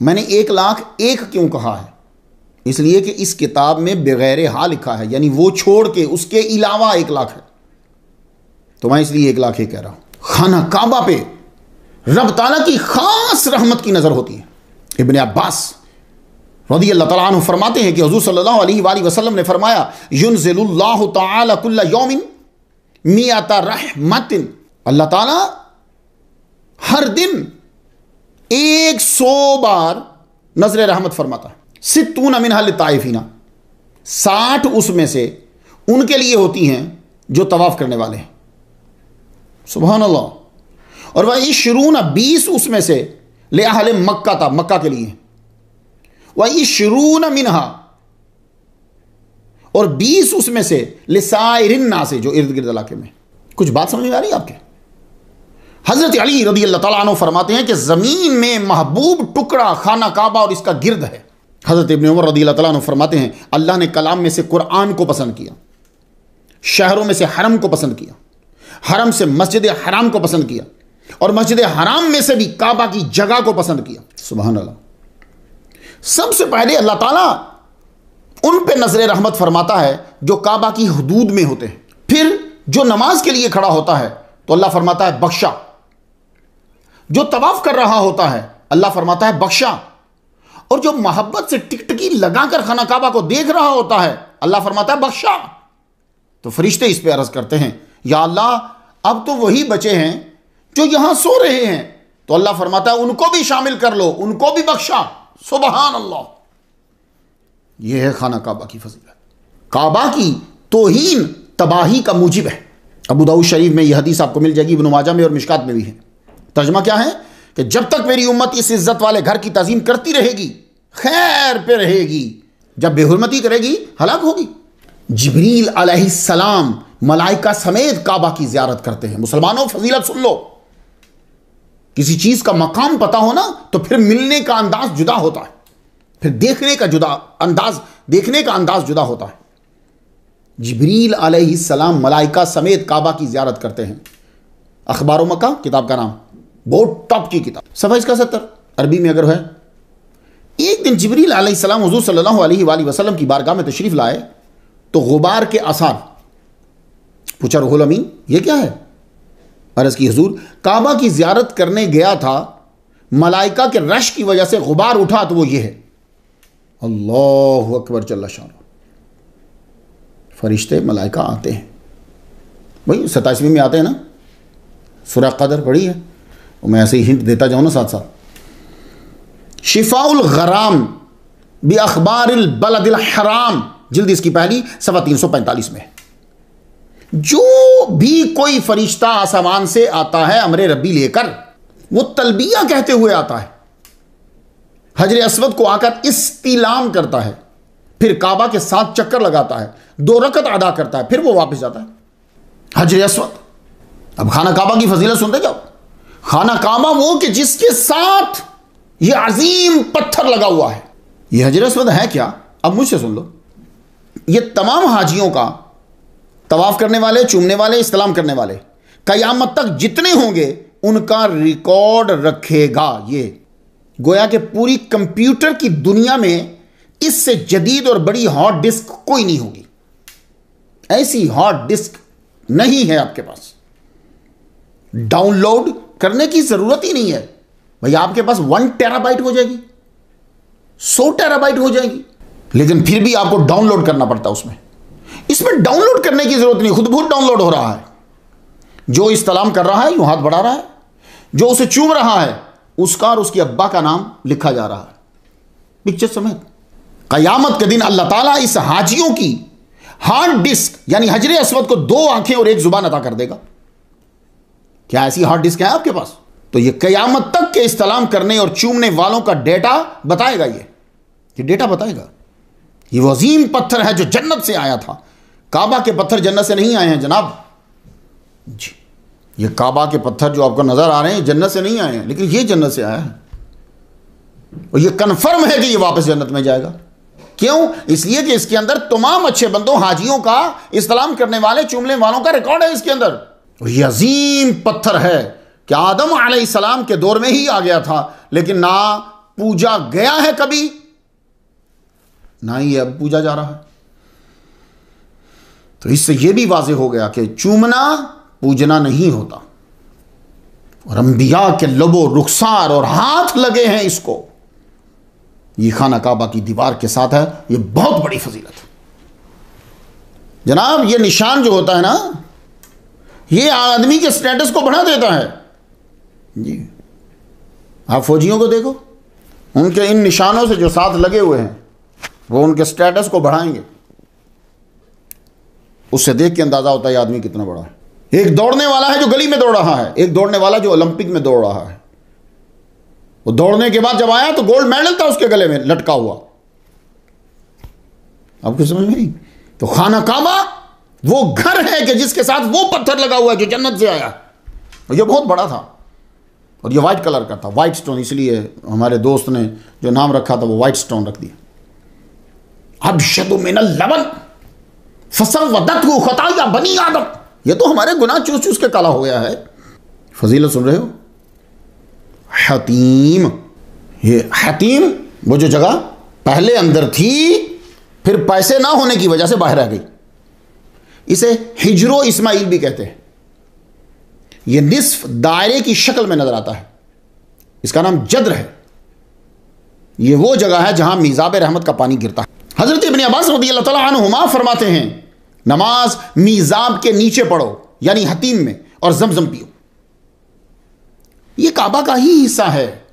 मैंने 1,01,000 क्यों कहा है? इसलिए कि इस किताब में बगैर हा लिखा है, यानी वो छोड़ के उसके अलावा 1,00,000 है, तो मैं इसलिए 1,01,000 कह रहा हूं। खाना काबा पे रब ताला की खास रहमत की नजर होती है। इब्ने अब्बास रज़ी अल्लाह तआला अन्हु फरमाते हैं कि हुज़ूर सल्लल्लाहु अलैहि वसल्लम ने फरमाया, युनज़िलुल्लाहु तआला कुल्ल यौमिन मिअता रहमतिन, अल्लाह ताला हर दिन 100 बार नजर रहमत फरमाता है। 60 मिनहा लित्ताइफीना, 60 उसमें से उनके लिए होती हैं जो तवाफ करने वाले हैं, सुभान अल्लाह। और वह 20 उसमें से ले अहले मक्का था, मक्का के लिए, वह 20 मिनहा, और 20 उसमें से लिसाइरिन नास, जो इर्द गिर्द इलाके में। कुछ बात समझ में आ रही है आपके? हजरत अली रज़ी अल्लाह तआला अन्हु फरमाते हैं कि जमीन में महबूब टुकड़ा खाना काबा और इसका गिर्द है। हजरत इब्ने उमर रज़ी अल्लाह तआला अन्हु फरमाते हैं, अल्लाह ने कलाम में से कुरान को पसंद किया, शहरों में से हरम को पसंद किया, हरम से मस्जिद हराम को पसंद किया, और मस्जिद हराम में से भी काबा की जगह को पसंद किया। सुभान अल्लाह। सबसे पहले अल्लाह ताला उन पे नजर रहमत फरमाता है जो काबा की हदूद में होते हैं। फिर जो नमाज के लिए खड़ा होता है तो अल्लाह फरमाता है बख्शा, जो तवाफ कर रहा होता है अल्लाह फरमाता है बख्शा, और जो मोहब्बत से टिकटकी लगाकर खाना काबा को देख रहा होता है अल्लाह फरमाता है बख्शा। तो फरिश्ते इस पे अर्ज करते हैं, या अल्लाह अब तो वही बचे हैं जो यहां सो रहे हैं, तो अल्लाह फरमाता है उनको भी शामिल कर लो, उनको भी बख्शा। सुभान अल्लाह। यह है खाना काबा की फजीलत। काबा की तौहीन तबाही का मूजिब है। अबू दाऊद शरीफ में यह हदीस आपको मिल जाएगी, इब्न माजा में और मिशकात में भी है। तर्जुमा क्या है कि जब तक मेरी उम्मत इस इज्जत वाले घर की ताज़ीम करती रहेगी खैर पे रहेगी, जब बेहुरमती करेगी हलाक होगी। जिब्रील अलैहिस्सलाम मलाइका समेत काबा की ज़ियारत करते हैं। मुसलमानों फजीलत सुन लो, किसी चीज का मकाम पता हो ना तो फिर मिलने का अंदाज जुदा होता है, फिर देखने का अंदाज जुदा होता है। जिब्रील अलैहिस्सलाम मलाइका समेत काबा की ज़ियारत करते हैं। अखबार मक्का किताब का नाम, बहुत टॉप की किताब, सफ़ा इसका 70 अरबी में अगर है। एक दिन जिब्रील अलैहिस्सलाम हुज़ूर सल्लल्लाहु अलैहि वसल्लम की बारगाह में तशरीफ लाए तो गुबार के आसार। पूछा रूहुल अमीन ये क्या है? अर्ज़ की हुज़ूर काबा की ज़ियारत करने गया था, मलाइका के रश की वजह से गुबार उठा तो वो ये है। अल्लाहु अकबर जल्ला शान। फरिश्ते मलाइका आते हैं, वही 27वीं में आते हैं ना, सूरह क़दर पढ़ी है, मैं ऐसे ही हिंट देता जाऊँ ना साथ साथ। शिफाउल गराम बि अखबारिल बलदिल हराम, जिल्द इसकी पहली, सफ़ा 345 में। जो भी कोई फरिश्ता आसमान से आता है अमरे रब्बी लेकर, वो तलबिया कहते हुए आता है, हजर अस्वद को आकर इस्तिलाम करता है, फिर काबा के 7 चक्कर लगाता है, 2 रकत अदा करता है, फिर वो वापस जाता है। हजर अस्वद। अब खाना काबा की फजीलत सुनते जाओ। खाना काबा वो कि जिसके साथ ये अजीम पत्थर लगा हुआ है। ये हजर अस्वद है क्या? अब मुझसे सुन लो। ये तमाम हाजियों का, तवाफ करने वाले, चूमने वाले, इस्लाम करने वाले, कयामत तक जितने होंगे उनका रिकॉर्ड रखेगा। ये गोया कि पूरी कंप्यूटर की दुनिया में इससे जदीद और बड़ी हार्ड डिस्क कोई नहीं होगी। ऐसी हार्ड डिस्क नहीं है आपके पास, डाउनलोड करने की जरूरत ही नहीं है भाई। आपके पास 1 टेराबाइट हो जाएगी, 100 टेराबाइट हो जाएगी, लेकिन फिर भी आपको डाउनलोड करना पड़ता है उसमें। इसमें डाउनलोड करने की जरूरत नहीं, खुद बहुत डाउनलोड हो रहा है। जो इस्लाम कर रहा है यूं हाथ बढ़ा रहा है, जो उसे चूम रहा है उसका और उसके अब्बा का नाम लिखा जा रहा है पिक्चर समेत। कयामत के दिन अल्लाह ताला इस हाजियों की हार्ड डिस्क यानी हजरे अस्वद को 2 आंखें और 1 जुबान अता कर देगा। क्या ऐसी हार्ड डिस्क है आपके पास? तो ये क़यामत तक के इस्तेलाम करने और चूमने वालों का डेटा बताएगा। ये डेटा बताएगा। ये वो अजीम पत्थर है जो जन्नत से आया था। काबा के पत्थर जन्नत से नहीं आए हैं जनाब जी। ये काबा के पत्थर जो आपको नजर आ रहे हैं जन्नत से नहीं आए हैं, लेकिन ये जन्नत से आया है और ये कन्फर्म है कि ये वापस जन्नत में जाएगा। क्यों? इसलिए कि इसके अंदर तमाम अच्छे बंदों, हाजियों का, इस्लाम करने वाले, चूमने वालों का रिकॉर्ड है इसके अंदर। और ये अजीम पत्थर है कि आदम अलैहिस्सलाम के दौर में ही आ गया था, लेकिन ना पूजा गया है कभी, ना ही अब पूजा जा रहा है। तो इससे यह भी वाज़ेह हो गया कि चूमना पूजना नहीं होता। और अंबिया के लबो रुखसार और हाथ लगे हैं इसको। ये खाना काबा की दीवार के साथ है। ये बहुत बड़ी फजीलत है जनाब। ये निशान जो होता है ना, ये आदमी के स्टेटस को बढ़ा देता है जी। आप फौजियों को देखो, उनके इन निशानों से जो साथ लगे हुए हैं वो उनके स्टेटस को बढ़ाएंगे। उससे देख के अंदाजा होता है ये आदमी कितना बड़ा है। एक दौड़ने वाला है जो गली में दौड़ रहा है, एक दौड़ने वाला जो ओलंपिक में दौड़ रहा है। वो दौड़ने के बाद जब आया तो गोल्ड मेडल था उसके गले में लटका हुआ। आपको समझ में नहीं? तो खाना काबा वो घर है कि जिसके साथ वो पत्थर लगा हुआ है जो जन्नत से आया। और ये बहुत बड़ा था और ये वाइट कलर का था, वाइट स्टोन। इसलिए हमारे दोस्त ने जो नाम रखा था वो वाइट स्टोन रख दिया। अबशदु मिनल लबन फसव्वदतहु खताया बनी आदम। ये तो हमारे गुनाह चूस चूस के काला हो गया है। फजीलत सुन रहे हो? हतीम, ये हतीम वो जो जगह पहले अंदर थी फिर पैसे ना होने की वजह से बाहर आ गई, इसे हिजरो इस्माइल भी कहते हैं। यह निस्फ दायरे की शक्ल में नजर आता है। इसका नाम जद्र है। यह वो जगह है जहां मीज़ाब रहमत का पानी गिरता है। हजरत इब्न अब्बास रज़ियल्लाहु तआला अन्हुमा फरमाते हैं, नमाज मीज़ाब के नीचे पढ़ो यानी हतीम में, और जमजम पियो। यह काबा का ही हिस्सा है।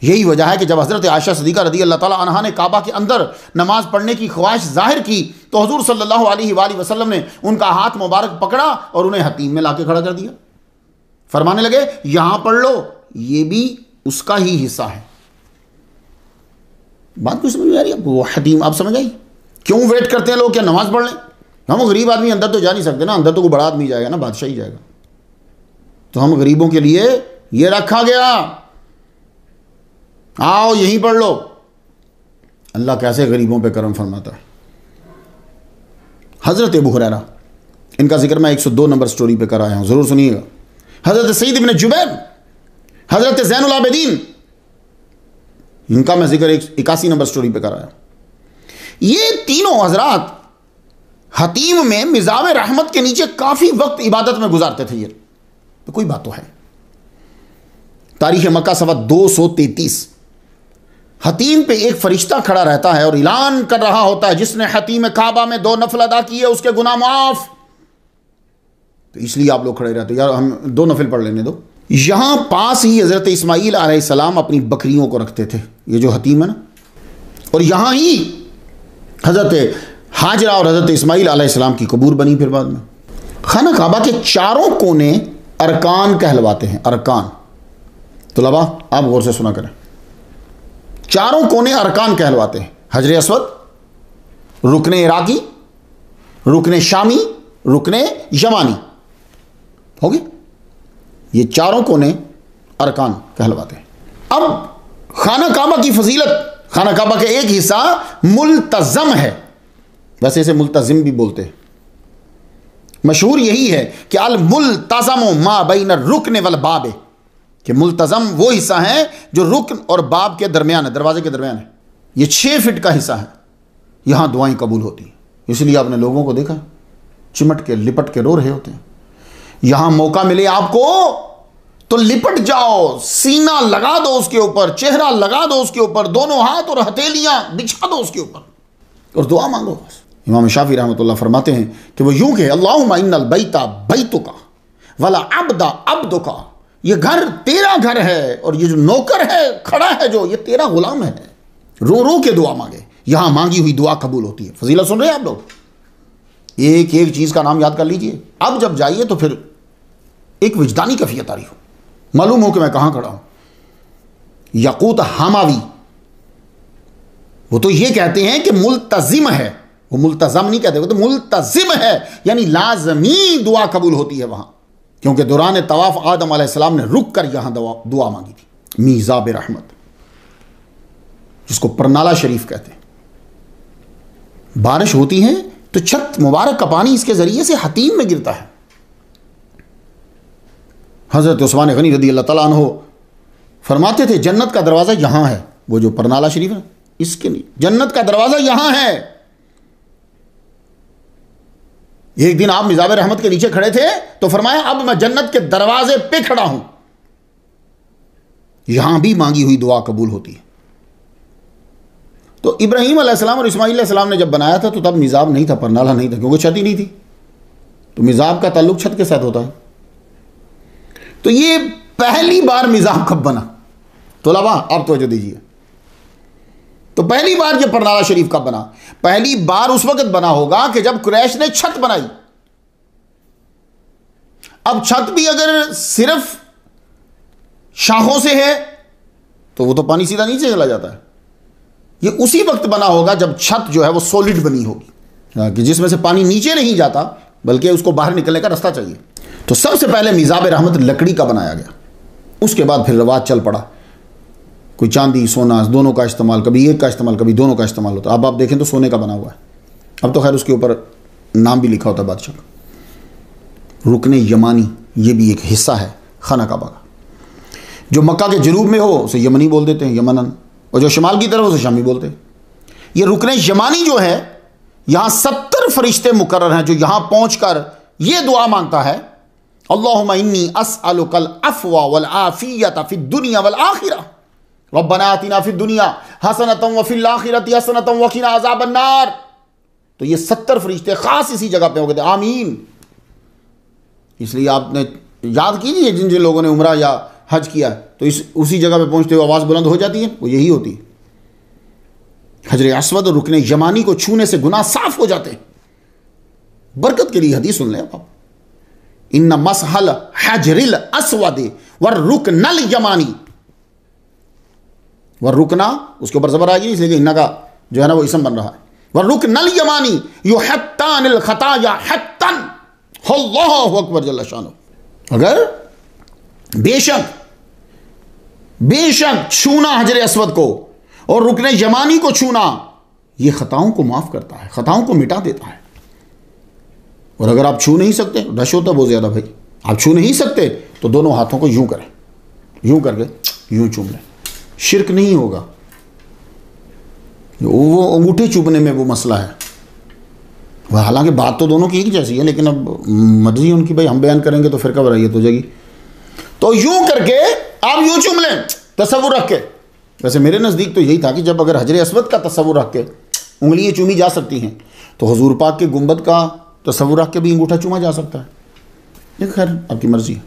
यही वजह है कि जब हजरत आयशा सिद्दीक़ा रज़ियल्लाहु तआला अन्हा ने काबा के अंदर नमाज पढ़ने की ख्वाहिश जाहिर की तो हुजूर सल्लल्लाहु अलैहि वसल्लम ने उनका हाथ मुबारक पकड़ा और उन्हें हतीम में लाके खड़ा कर दिया। फरमाने लगे यहां पढ़ लो, यह भी उसका ही हिस्सा है। बात कुछ समझ में आ रही है? वो हतीम आप समझ आई? क्यों वेट करते हैं लोग क्या नमाज पढ़ लें? हम गरीब आदमी अंदर तो जा नहीं सकते ना, अंदर तो कोई बड़ा आदमी जाएगा ना, बादशाह ही जाएगा। तो हम गरीबों के लिए यह रखा गया, आओ यहीं पढ़ लो। अल्लाह कैसे गरीबों पे करम फरमाता है। हजरत अबू हुरैरा, इनका जिक्र मैं 102 नंबर स्टोरी पे कर आया हूं, जरूर सुनिएगा। हजरत सईद इब्न जुबैर, हजरत ज़ैनुल आबिदीन, इनका मैं जिक्र 81 नंबर स्टोरी पे कर आया। ये तीनों हजरात हतीम में मिज़ाब रहमत के नीचे काफी वक्त इबादत में गुजारते थे। ये तो कोई बात तो है। तारीख मक्का सवा 233, हतीम पे एक फरिश्ता खड़ा रहता है और ऐलान कर रहा होता है, जिसने हतीम काबा में 2 नफल अदा किए उसके गुनाह माफ। तो इसलिए आप लोग खड़े रहते, यार हम 2 नफल पढ़ लेने दो। यहां पास ही हजरत इस्माइल अलैहिस्सलाम अपनी बकरियों को रखते थे, ये जो हतीम है ना, और यहां ही हजरत हाजरा और हजरत इस्माइल अलैहिस्सलाम की कबूर बनी। फिर बाद में खाना काबा के चारों कोने अरकान कहलवाते हैं। अरकान तुलबा आप गौर से सुना करें, चारों कोने अरकान कहलवाते हैं। हजर अस्वद, रुकने इराकी, रुकने शामी, रुकने यमानी, हो गए ये चारों कोने अरकान कहलवाते हैं। अब खाना काबा की फजीलत, खाना काबा का एक हिस्सा मुल्तज़म है, वैसे इसे मुल्तज़िम भी बोलते हैं। मशहूर यही है कि अल मुल्तज़म मा बैन रुकन वल बाब, कि मुल्तज़म वो हिस्सा है जो रुकन और बाब के दरमियान है, दरवाजे के दरमियान है। ये 6 फीट का हिस्सा है, यहां दुआएं कबूल होती हैं। इसलिए आपने लोगों को देखा चिमट के लिपट के रो रहे होते हैं। यहां मौका मिले आपको तो लिपट जाओ, सीना लगा दो उसके ऊपर, चेहरा लगा दो उसके ऊपर, दोनों हाथ और हथेलियां बिछा दो उसके ऊपर और दुआ मांगो। इमाम शाफी रहमतुल्लाह फरमाते हैं कि वो यूं कहे, अल्लाहुम्मा इन्नल बैता बैतुका वला अब्दा अब्दुका, ये घर तेरा घर है और ये जो नौकर है खड़ा है जो, ये तेरा गुलाम है। रो रो के दुआ मांगे, यहां मांगी हुई दुआ कबूल होती है। फजीला सुन रहे हैं आप लोग? एक एक चीज का नाम याद कर लीजिए। अब जब जाइए तो फिर एक विजदानी कैफियत आ रही हो, मालूम हो कि मैं कहाँ खड़ा हूँ। यकूत हमावी वो तो ये कहते हैं कि मुल्तजिम है, वो मुल्तजम नहीं कहते, वो तो मुल्तजिम है, यानी लाजमी दुआ कबूल होती है वहाँ, क्योंकि दौरान तवाफ आदम अलैहिस्सलाम ने रुक कर यहाँ दुआ मांगी थी। मीज़ाब रहमत, जिसको परनाला शरीफ कहते हैं। बारिश होती है तो छत मुबारक का पानी इसके ज़रिए से हतीम में गिरता है। हज़रत उस्मान गनी रज़ी अल्लाह तआला अन्हु फरमाते थे जन्नत का दरवाज़ा यहाँ है, वो जो परनाला शरीफ है इसके नहीं, जन्नत का दरवाज़ा यहाँ है। एक दिन आप मिज़ाब रहमत के नीचे खड़े थे तो फरमाया अब मैं जन्नत के दरवाजे पे खड़ा हूं, यहां भी मांगी हुई दुआ कबूल होती है। तो इब्राहीम अलैहिस्सलाम और इस्माईल अलैहिस्सलाम ने जब बनाया था तो तब मिज़ाब नहीं था, परनाला नहीं था, क्योंकि छत ही नहीं थी। तो मिज़ाब का ताल्लुक छत के साथ होता है। तो ये पहली बार मिज़ाब कब बना? तलबा आप तवज्जो दीजिए। तो पहली बार ये परनाला शरीफ कब बना? पहली बार उस वक्त बना होगा कि जब कुरैश ने छत बनाई। अब छत भी अगर सिर्फ शाहों से है तो वो तो पानी सीधा नीचे चला जाता है। ये उसी वक्त बना होगा जब छत जो है वो सॉलिड बनी होगी, कि जिसमें से पानी नीचे नहीं जाता बल्कि उसको बाहर निकलने का रास्ता चाहिए। तो सबसे पहले मिज़ाब रहमत लकड़ी का बनाया गया, उसके बाद फिर रवाज चल पड़ा, कोई चांदी सोना दोनों का इस्तेमाल, कभी एक का इस्तेमाल कभी दोनों का इस्तेमाल होता है। अब आप देखें तो सोने का बना हुआ है, अब तो खैर उसके ऊपर नाम भी लिखा होता है बादशाह का। रुकने यमानी ये भी एक हिस्सा है खाना काबा का। जो मक्का के जनूब में हो उसे यमनी बोल देते हैं, यमनन, और जो शुमाल की तरफ उसे शामी बोलते हैं। ये रुकने यमानी जो है, यहाँ 70 फरिश्ते मुकर्रर हैं जो यहाँ पहुँच कर ये दुआ मांगता है, अल्लाहुम्मा इन्नी अस्अलुकल अफ़्वा वल आफ़ियत फ़िद दुनिया वल आखिरा रब्बना आतिना फ़िद दुनिया हसनतम व फ़िल आखिरति हसनतम व क़िना अज़ाबन नार। तो ये 70 फरिश्ते खास इसी जगह पे हो गए थे, आमीन। इसलिए आपने याद कीजिए जिन जिन लोगों ने उम्रा या हज किया तो उसी जगह पे पहुंचते हुए आवाज़ बुलंद हो जाती है, वो यही होती है। हजर अस्वद और रुकने यमानी को छूने से गुनाह साफ हो जाते हैं। बरकत के लिए हदीस सुन लें आप, इन्ना मसहल हजरिल अस्वद वर रुकनल यमानी, वर रुकना उसके ऊपर जबर आएगी इसलिए इन्ना का जो है ना वो इसम बन रहा है। वर रुकनल यमानी युहत्तानिल खताया हत्तन, अल्लाहु अकबर जल्ल शानो। अगर बेशक छूना हजर अस्वद को और रुकने यमानी को छूना ये खताओं को माफ करता है, खताओं को मिटा देता है। और अगर आप छू नहीं सकते, रश होता बहुत ज्यादा भाई, आप छू नहीं सकते तो दोनों हाथों को यूं करें, यूं करके यूं चूम लें, शिरक नहीं होगा। वो अंगूठे चूमने में वो मसला है, वह हालांकि बात तो दोनों की एक जैसी है, लेकिन अब मर्जी उनकी, भाई हम बयान करेंगे तो फिर कब रही हो जाएगी। तो यूं करके आप यूं चूम लें तसव्वुर रख के। वैसे मेरे नज़दीक तो यही था कि जब अगर हजर अस्वद का तसव्वुर रख के उंगलियां चूमी जा सकती हैं तो हुजूर पाक के गुंबद का तसव्वुर रख के भी अंगूठा चूमा जा सकता है। ये खैर आपकी मर्जी है।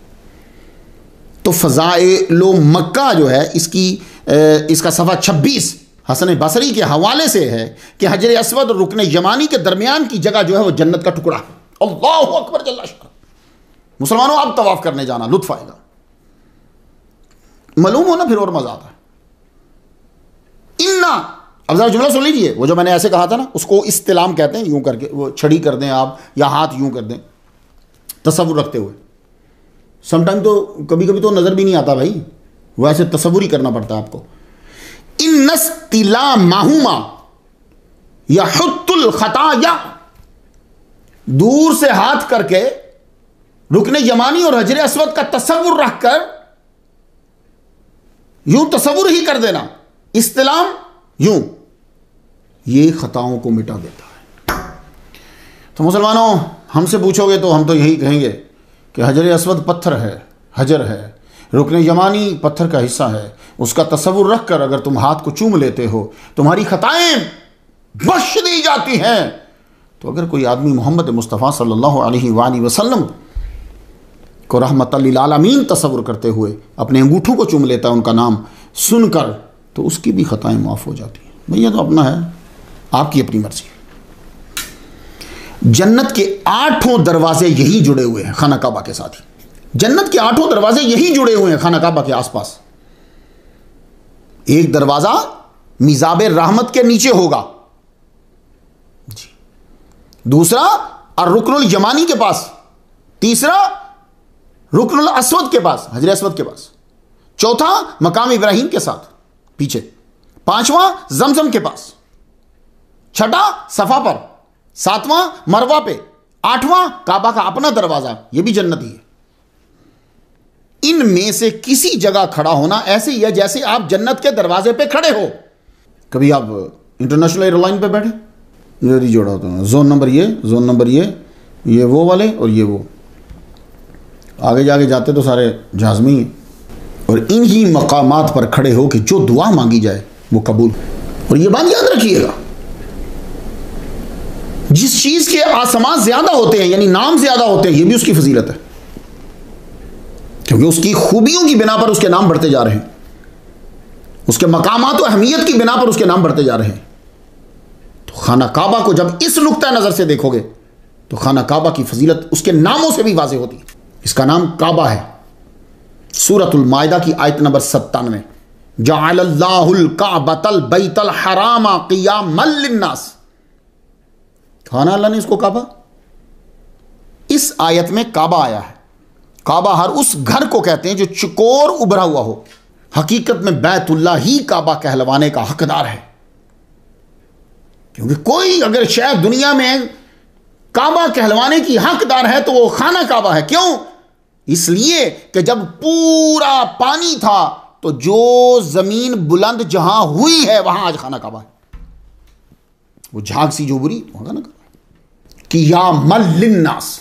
तो फ़ज़ाइल मक्का जो है इसका सफ़ा 26 हसन बसरी के हवाले से है कि हजर अस्वद और रुकने यमानी के दरमियान की जगह जो है वो जन्नत का टुकड़ा है। अल्लाहु अकबर जल्ल शान। मुसलमानों आप तवाफ करने जाना, लुत्फ आएगा, मालूम हो ना, फिर और मजा आता है। इन्ना, अब जरा जुमला सुन लीजिए, वो जो मैंने ऐसे कहा था ना उसको इस्तिलाम कहते हैं, यूं करके वो छड़ी कर दें आप या हाथ यूं कर दें तसव्वुर रखते हुए। समटाइम तो कभी कभी तो नजर भी नहीं आता भाई, वो ऐसे तसव्वुर ही करना पड़ता है आपको। इन्नस्तिला माहुमा या हुत्तुल खताया, दूर से हाथ करके रुकने यमानी और हजर अस्वद का तसव्वुर रखकर यूं तसव्वुर ही कर देना, इस्तिलाम यूं, ये खताओं को मिटा देता है। तो मुसलमानों हमसे पूछोगे तो हम तो यही कहेंगे कि हजर अस्वद पत्थर है, हजर है, रुकने यमानी पत्थर का हिस्सा है, उसका तसव्वुर रख कर अगर तुम हाथ को चूम लेते हो तुम्हारी खताएं बख्श दी जाती हैं। तो अगर कोई आदमी मोहम्मद मुस्तफ़ा सल्लल्लाहु अलैहि वसल्लम को रहमतल लिल आलमीन तसव्वुर करते हुए अपने अंगूठों को चूम लेता है उनका नाम सुनकर, तो उसकी भी खताएं माफ़ हो जाती हैं। भैया तो अपना है, आपकी अपनी मर्जी। जन्नत के 8 दरवाजे यही जुड़े हुए हैं खाना काबा के साथ ही। जन्नत के 8 दरवाजे यही जुड़े हुए हैं खाना काबा के आसपास। एक दरवाजा मिजाबे रहमत के नीचे होगा जी, दूसरा और रुकनुल यमानी के पास, तीसरा रुकनुल अस्वद के पास, हजर अस्वद के पास, चौथा मकाम इब्राहिम के साथ पीछे, पांचवां जमजम के पास, छठा सफा पर, सातवां मरवा पे, आठवां काबा का अपना दरवाजा, यह भी जन्नती है। इनमें से किसी जगह खड़ा होना ऐसे ही है जैसे आप जन्नत के दरवाजे पे खड़े हो। कभी आप इंटरनेशनल एयरलाइन पे बैठे, ये जोड़ा होता है, जोन नंबर ये, जोन नंबर ये वो वाले और ये वो, आगे जाके जाते तो सारे जहाज में ही हैं। और इन्हीं मकामात पर खड़े हो कि जो दुआ मांगी जाए वो कबूल। और ये बात याद रखिएगा, जिस चीज के आसमान ज्यादा होते हैं यानी नाम ज्यादा होते हैं, ये भी उसकी फजीलत है, क्योंकि उसकी खूबियों की बिना पर उसके नाम बढ़ते जा रहे हैं, उसके मकामात और अहमियत की बिना पर उसके नाम बढ़ते जा रहे हैं। तो खाना काबा को जब इस नुक्ता नजर से देखोगे तो खाना काबा की फजीलत उसके नामों से भी वाज़ेह होती है। इसका नाम काबा है। सूरतुल माइदा की आयत नंबर 97, जअलल्लाहुल काबतल बैतल हरामा क़ियामल लिन्नास। खाना अल्लाह ने इसको काबा, इस आयत में काबा आया है। काबा हर उस घर को कहते हैं जो चकोर उभरा हुआ हो। हकीकत में बैतुल्लाह ही काबा कहलवाने का हकदार है, क्योंकि कोई अगर शायद दुनिया में काबा कहलवाने की हकदार है तो वो खाना काबा है। क्यों? इसलिए कि जब पूरा पानी था तो जो जमीन बुलंद जहां हुई है वहां आज खाना काबा है। वो झाग सी जो बुरी वहां खाना काबा कि या मल्लिन्नास,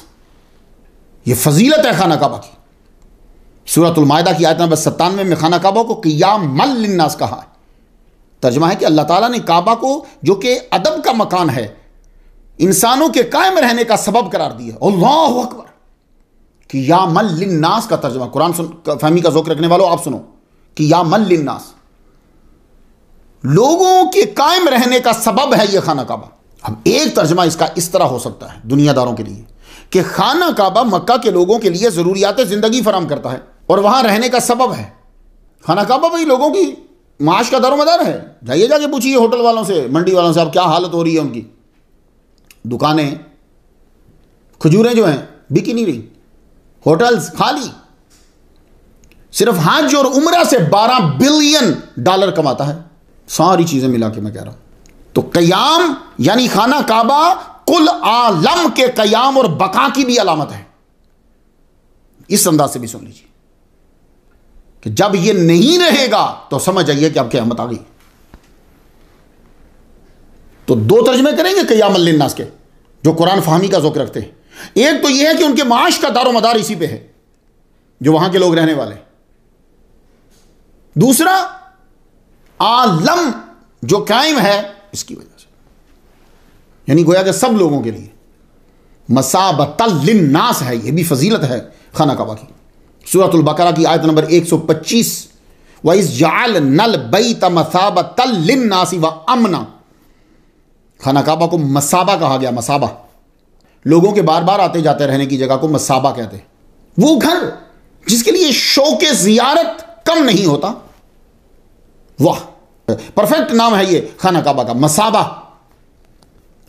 ये फजीलत है खाना काबा की। सूरतुल माइदा की आयत नंबर 97 में खाना काबा को क़ियामल लिन्नास कहा है। तर्जुमा है कि अल्लाह ताला ने काबा को, जो कि अदब का मकान है, इंसानों के कायम रहने का सबब करार दिया। अल्लाहु अकबर। क़ियामल लिन्नास का तर्जुमा कुरान फहमी का ज़ौक़ रखने वालों आप सुनो, क़ियामल लिन्नास, लोगों के कायम रहने का सबब है यह खाना काबा। अब एक तर्जुमा इसका इस तरह हो सकता है दुनियादारों के लिए कि खाना काबा मक्का के लोगों के लिए ज़रूरियात ज़िंदगी फराम करता है और वहां रहने का सबब है। खाना काबा भाई लोगों की माश का दारोमदार है। जाइए जाके पूछिए होटल वालों से, मंडी वालों से, अब क्या हालत हो रही है उनकी। दुकानें, खजूरें जो हैं बिकी नहीं रही, होटल्स खाली। सिर्फ हज और उम्रा से $12 बिलियन कमाता है, सारी चीजें मिला के मैं कह रहा हूं। तो क़याम यानी खाना काबा कुल आलम के क़याम और बका की भी अलामत है। इस अंदाज से भी सुन लीजिए कि जब यह नहीं रहेगा तो समझ जाइए कि अब क़यामत आ गई। तो दो तर्जमे करेंगे क़यामल लिन्नास के जो कुरान फहमी का ज़ौक़ रखते हैं। एक तो यह है कि उनके माश का दारोमदार इसी पे है जो वहां के लोग रहने वाले। दूसरा, आलम जो कायम है इसकी वजह से, यानी गोया कि सब लोगों के लिए मसाबतल लिन्नास है। यह भी फजीलत है खाना काबा की। सूरतुल बकरा की आयत नंबर 125, वइज़ जअलनल बैत मसाबतल लिन्नास व अमना। खाना काबा को मसाबा कहा गया। मसाबा लोगों के बार बार आते जाते रहने की जगह को मसाबा कहते हैं। वो घर जिसके लिए शौक़ ज़ियारत कम नहीं होता। वाह, परफेक्ट नाम है ये खाना काबा का, मसाबा।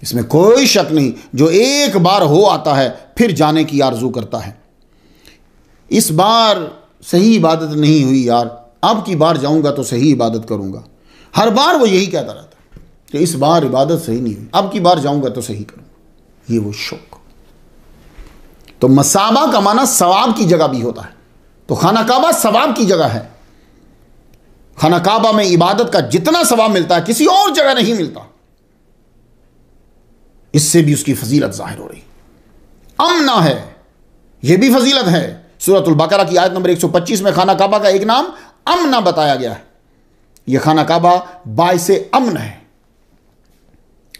इसमें कोई शक नहीं, जो एक बार हो आता है फिर जाने की आरजू करता है। इस बार सही इबादत नहीं हुई यार, अब की बार जाऊंगा तो सही इबादत करूंगा। हर बार वो यही कहता रहता है कि इस बार इबादत सही नहीं हुई, अब की बार जाऊंगा तो सही करूंगा। ये वो शौक। तो मसाबा का माना सवाब की जगह भी होता है। तो खाना काबा सवाब की जगह है। खाना काबा में इबादत का जितना सवाब मिलता है किसी और जगह नहीं मिलता। इससे भी उसकी फजीलत जाहिर हो रही। अमना है, यह भी फजीलत है। सूरतुल बकरा की आयत नंबर 125 में खाना काबा का एक नाम अमना बताया गया है। यह खाना काबा बाइसे अमन है,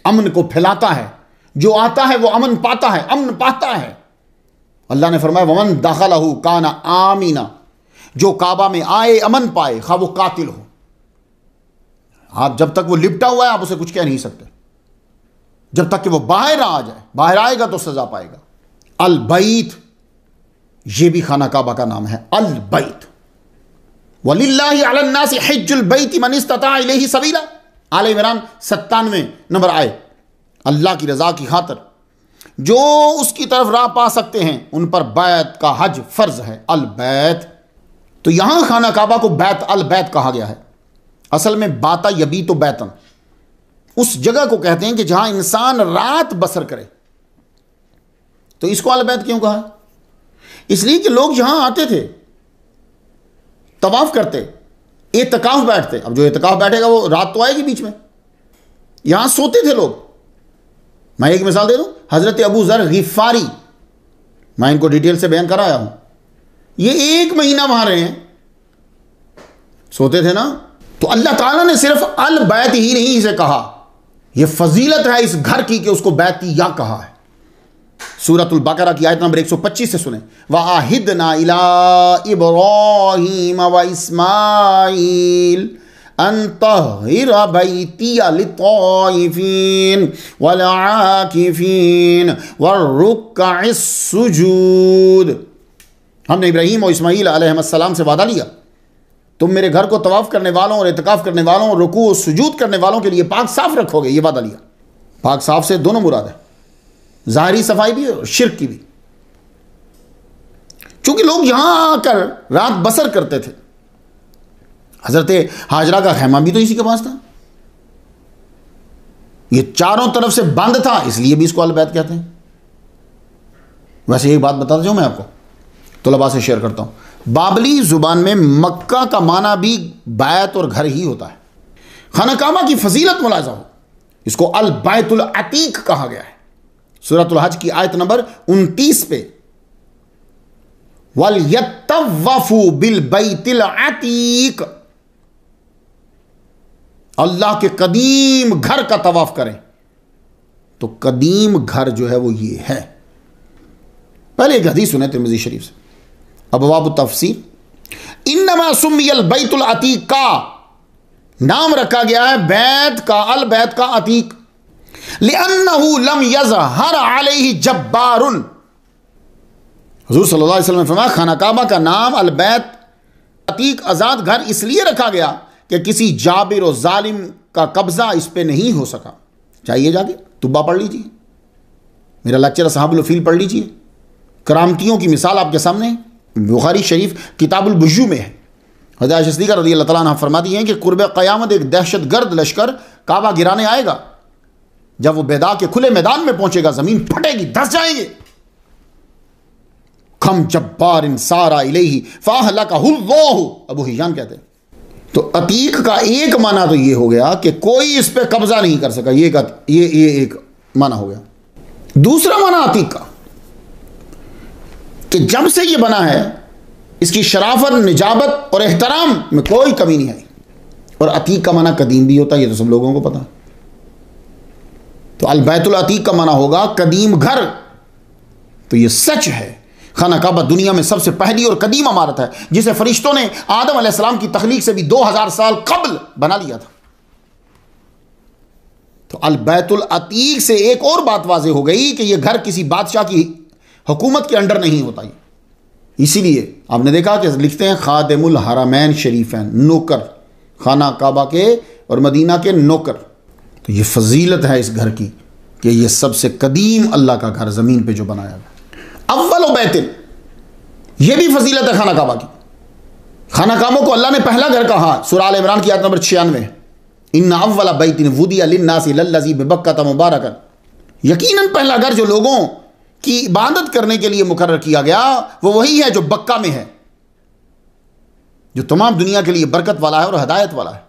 अमन को फैलाता है। जो आता है वो अमन पाता है, अमन पाता है। अल्लाह ने फरमाया वमन दखलहु काना आमीना, जो काबा में आए अमन पाए, खा वो कातिल हो। आप जब तक वो लिपटा हुआ है आप उसे कुछ कह नहीं सकते, जब तक कि वो बाहर आ जाए। बाहर आएगा तो सजा पाएगा। अल बैत ये भी खाना काबा का नाम है, अल बैत। वलिल्लाहि अलन नासि हिज्जुल बैति मन इस्तता इलैहि सबीला, आले इमरान 97 नंबर आए। अल्लाह की रजा की खातिर जो उसकी तरफ राह पा सकते हैं उन पर बैत का हज फर्ज है, अल बैत। तो यहां खाना काबा को बैत अल बैत कहा गया है। असल में बाता यबी तो बैतन, उस जगह को कहते हैं कि जहां इंसान रात बसर करे। तो इसको अल बैत क्यों कहा? इसलिए कि लोग यहां आते थे, तवाफ करते, एतकाफ बैठते। अब जो एतकाफ बैठेगा वो रात तो आएगी बीच में, यहां सोते थे लोग। मैं एक मिसाल दे दूं, हजरत अबू जर गिफारी, मैं इनको डिटेल से बयान कराया हूं, ये 1 महीना वहां रहे हैं, सोते थे ना। तो अल्लाह ताला ने सिर्फ अल बैत ही नहीं इसे कहा, यह फजीलत है इस घर की कि उसको बैतिया कहा है। सूरतुल बकरा की आयत नंबर 125 से सुने, वाहिदना इला इब्राहीम व इस्माईल अन तहिरा बैतिया लित्ताइफीन वल आकिफीन वरुक्काइस सुजूद। हमने इब्राहीम और इस्माईल अलैहिस्सलाम से वादा लिया, तुम मेरे घर को तवाफ करने वालों और इत्काफ करने वालों और रुकू और सुजूद करने वालों के लिए पाक साफ रखोगे। ये वादा लिया। पाक साफ से दोनों मुराद है, ज़ाहिरी सफाई भी और शिर्क की भी। चूंकि लोग यहां आकर रात बसर करते थे, हजरत हाजरा का खैमा भी तो इसी के पास था, ये चारों तरफ से बंद था, इसलिए भी इसको अल बैत कहते हैं। वैसे एक बात बताता जाऊं मैं आपको, तुलबा से शेयर करता हूं, बाबली जुबान में मक्का का माना भी बैत और घर ही होता है। खाना काबा की फजीलत मुलाजा हो, इसको अल बैतुल अतीक कहा गया है। सूरतुल हज की आयत नंबर 29 पे, वल यत्तवफू बिल बैतिल अतीक, अल्लाह के कदीम घर का तवाफ करें। तो कदीम घर जो है वो ये है। पहले एक हदीस सुने तिरमिज़ी शरीफ से, अबवाब तफसीर, इन्नमा सुम्मियल बैतुल अतीक का नाम रखा गया है बैत का, अल बैत का अतीक, लिअन्नहु लम यज़हर अलैहि जब्बारुन। हुज़ूर सल्लल्लाहु अलैहि वसल्लम ने फरमाया, खाना काबा का नाम अल बैत अतीक आज़ाद घर इसलिए रखा गया कि किसी जाबिर और जालिम का कब्जा इस पे नहीं हो सका। चाहिए जाके तुब्बा पढ़ लीजिए, मेरा लेक्चर असहाबुल फील पढ़ लीजिए, करामतियों की मिसाल आपके सामने बुखारी शरीफ किताबुल बुजू में है। हज़रत आयशा सिद्दीक़ा रज़ियल्लाहु तआला अन्हा फरमाती हैं कि कुर्ब क़यामत एक दहशतगर्द लश्कर काबा गिराने आएगा। जब वो बैदा के खुले मैदान में पहुंचेगा, जमीन फटेगी, धस जाएंगे। खम जब्बारिन सारा इलैहि फ़अहलकहुल्लाहु, अबू हिजान कहते हैं। तो अतीक का एक माना तो ये हो गया कि कोई इस पे कब्जा नहीं कर सका, ये एक माना हो गया। दूसरा माना अतीक का कि जब से ये बना है इसकी शराफत, निजाबत और एहतराम में कोई कमी नहीं आई। और अतीक का माना कदीम भी होता है, ये तो सब लोगों को पता है। तो अल बैतुल अतीक का माना होगा कदीम घर। तो ये सच है, खाना काबा दुनिया में सबसे पहली और कदीम इमारत है, जिसे फरिश्तों ने आदम अलैहिस्सलाम की तख्लीक से भी 2000 साल कबल बना लिया था। तो अल बैतुल अतीक से एक और बात वाज़ेह हो गई कि यह घर किसी बादशाह की हुकूमत के अंडर नहीं होता। इसीलिए आपने देखा कि लिखते हैं खादिमुल हरमैन शरीफैन, नौकर, खाना काबा के और मदीना के नौकर। तो ये फजीलत है इस घर की कि यह सबसे कदीम अल्लाह का घर ज़मीन पे जो बनाया गया। अव्वल बैतिन, यह भी फजीलत है खाना काबा की। खाना काबा को अल्लाह ने पहला घर कहा, सूरह आल इमरान की आयत नंबर 96, इन्ना अव्वल बैतिन वुदिया लिन्नासि लल्लज़ी बिबक्कता मुबारकन। यकीनन पहला घर जो लोगों की इबादत करने के लिए मुकर्रर किया गया वो वही है जो बक्का में है, जो तमाम दुनिया के लिए बरकत वाला है और हदायत वाला है।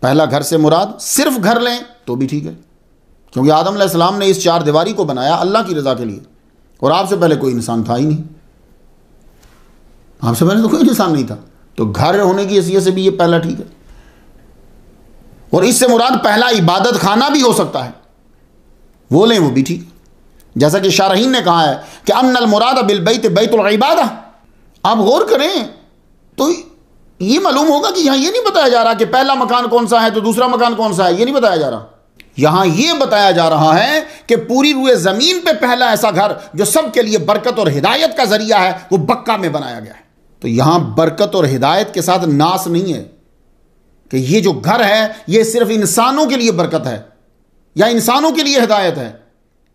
पहला घर से मुराद सिर्फ घर लें तो भी ठीक है, क्योंकि आदम अलैहिस्सलाम ने इस 4 दीवारी को बनाया अल्लाह की रजा के लिए, और आपसे पहले कोई इंसान था ही नहीं, आपसे पहले तो कोई इंसान नहीं था। तो घर होने की हैसियत से भी ये पहला ठीक है। और इससे मुराद पहला इबादत खाना भी हो सकता है, वो लें वो भी ठीक है। जैसा कि शारहीन ने कहा है कि अन्नल मुराद बिल बैत बैतुल इबादा। आप गौर करें तो ये मालूम होगा कि यहां ये नहीं बताया जा रहा कि पहला मकान कौन सा है तो दूसरा मकान कौन सा है, ये नहीं बताया जा रहा। यहां ये बताया जा रहा है कि पूरी रुए ज़मीन पे पहला ऐसा घर जो सबके लिए बरकत और हिदायत का ज़रिया है वो बक्का में बनाया गया है। तो यहां बरकत और हिदायत के साथ नास नहीं है कि ये जो घर है ये सिर्फ इंसानों के लिए बरकत है या इंसानों के लिए हिदायत है।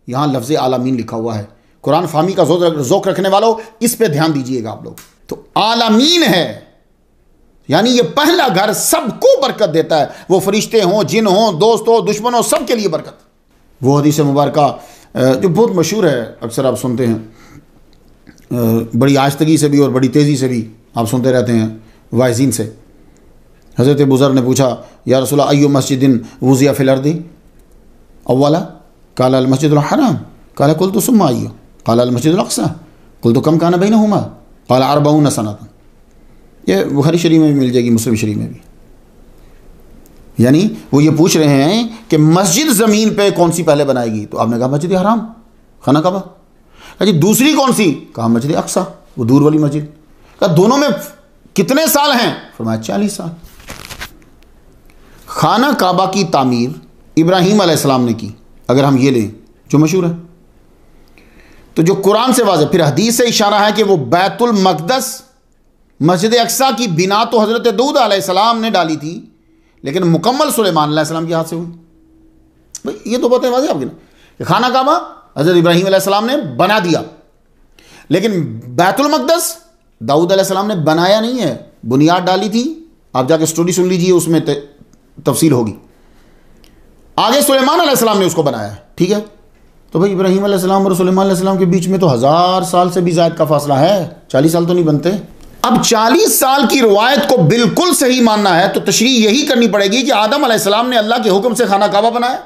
यहां लफ्ज़ आलमीन लिखा हुआ है। कुरान फाहमी का ज़ौक़ रखने वालों, इस पे ध्यान दीजिएगा आप लोग। तो आलमीन है यानी ये पहला घर सबको बरकत देता है, वो फरिश्ते हों, जिन हों, दोस्त हो, दुश्मन हो, सबके लिए बरकत। वो हदीस मुबारका जो बहुत मशहूर है, अक्सर आप सुनते हैं, बड़ी आस्तगी से भी और बड़ी तेज़ी से भी आप सुनते रहते हैं वाइज़ीन से। हज़रत बुज़र ने पूछा, या रसूला अय्यु मस्जिदिन वुज़िया फिल अर्दी अव्वला क़ाल अल मस्जिदुल हराम क़ाल क़ुल्तु सुम्मा अय्यु क़ाल अल मस्जिदुल अक़सा क़ुल्तु कम कान बैनहुमा क़ाल 40 सनतन। ये बुखारी शरीफ में भी मिल जाएगी, मुस्लिम शरीफ में भी। यानी वो ये पूछ रहे हैं कि मस्जिद ज़मीन पे कौन सी पहले बनाएगी? तो आपने कहा मस्जिद हराम, खाना काबा। कहा जी दूसरी कौन सी? कहा मस्जिद अक़सा, वो दूर वाली मस्जिद। कहा दोनों में कितने साल हैं? फरमाया 40 साल। खाना काबा की तामीर इब्राहीम अलैहिस्सलाम ने की, अगर हम ये लें जो मशहूर है। तो जो कुरान से वाज़ेह, फिर हदीस से इशारा है कि वो बैतुल मक़दस मस्जिद अक़सा की बिना तो हज़रत दाऊद अलैहिस्सलाम ने डाली थी, लेकिन मुकम्मल सुलेमान अलैहिस्सलाम के हाथ से हुई। भाई ये तो बात है वाज़ेह आपकी ना कि खाना काबा हज़रत इब्राहीम अलैहिस्सलाम ने बना दिया, लेकिन बैतुल मक़दस दाऊद अलैहिस्सलाम ने बनाया नहीं है, बुनियाद डाली थी। आप जाके स्टोरी सुन लीजिए, उसमें तफसील होगी। आगे सुलेमान अलैहिस्सलाम ने उसको बनाया, ठीक है। तो भाई इब्राहीम अलैहिस्सलाम और सुलेमान अलैहिस्सलाम के बीच में तो 1000 साल से भी ज़्यादा का फासला है, 40 साल तो नहीं बनते। अब 40 साल की रिवायत को बिल्कुल सही मानना है तो तशरीह यही करनी पड़ेगी कि आदम अलैहिस्सलाम ने अल्लाह के हुक्म से खाना काबा बनाया,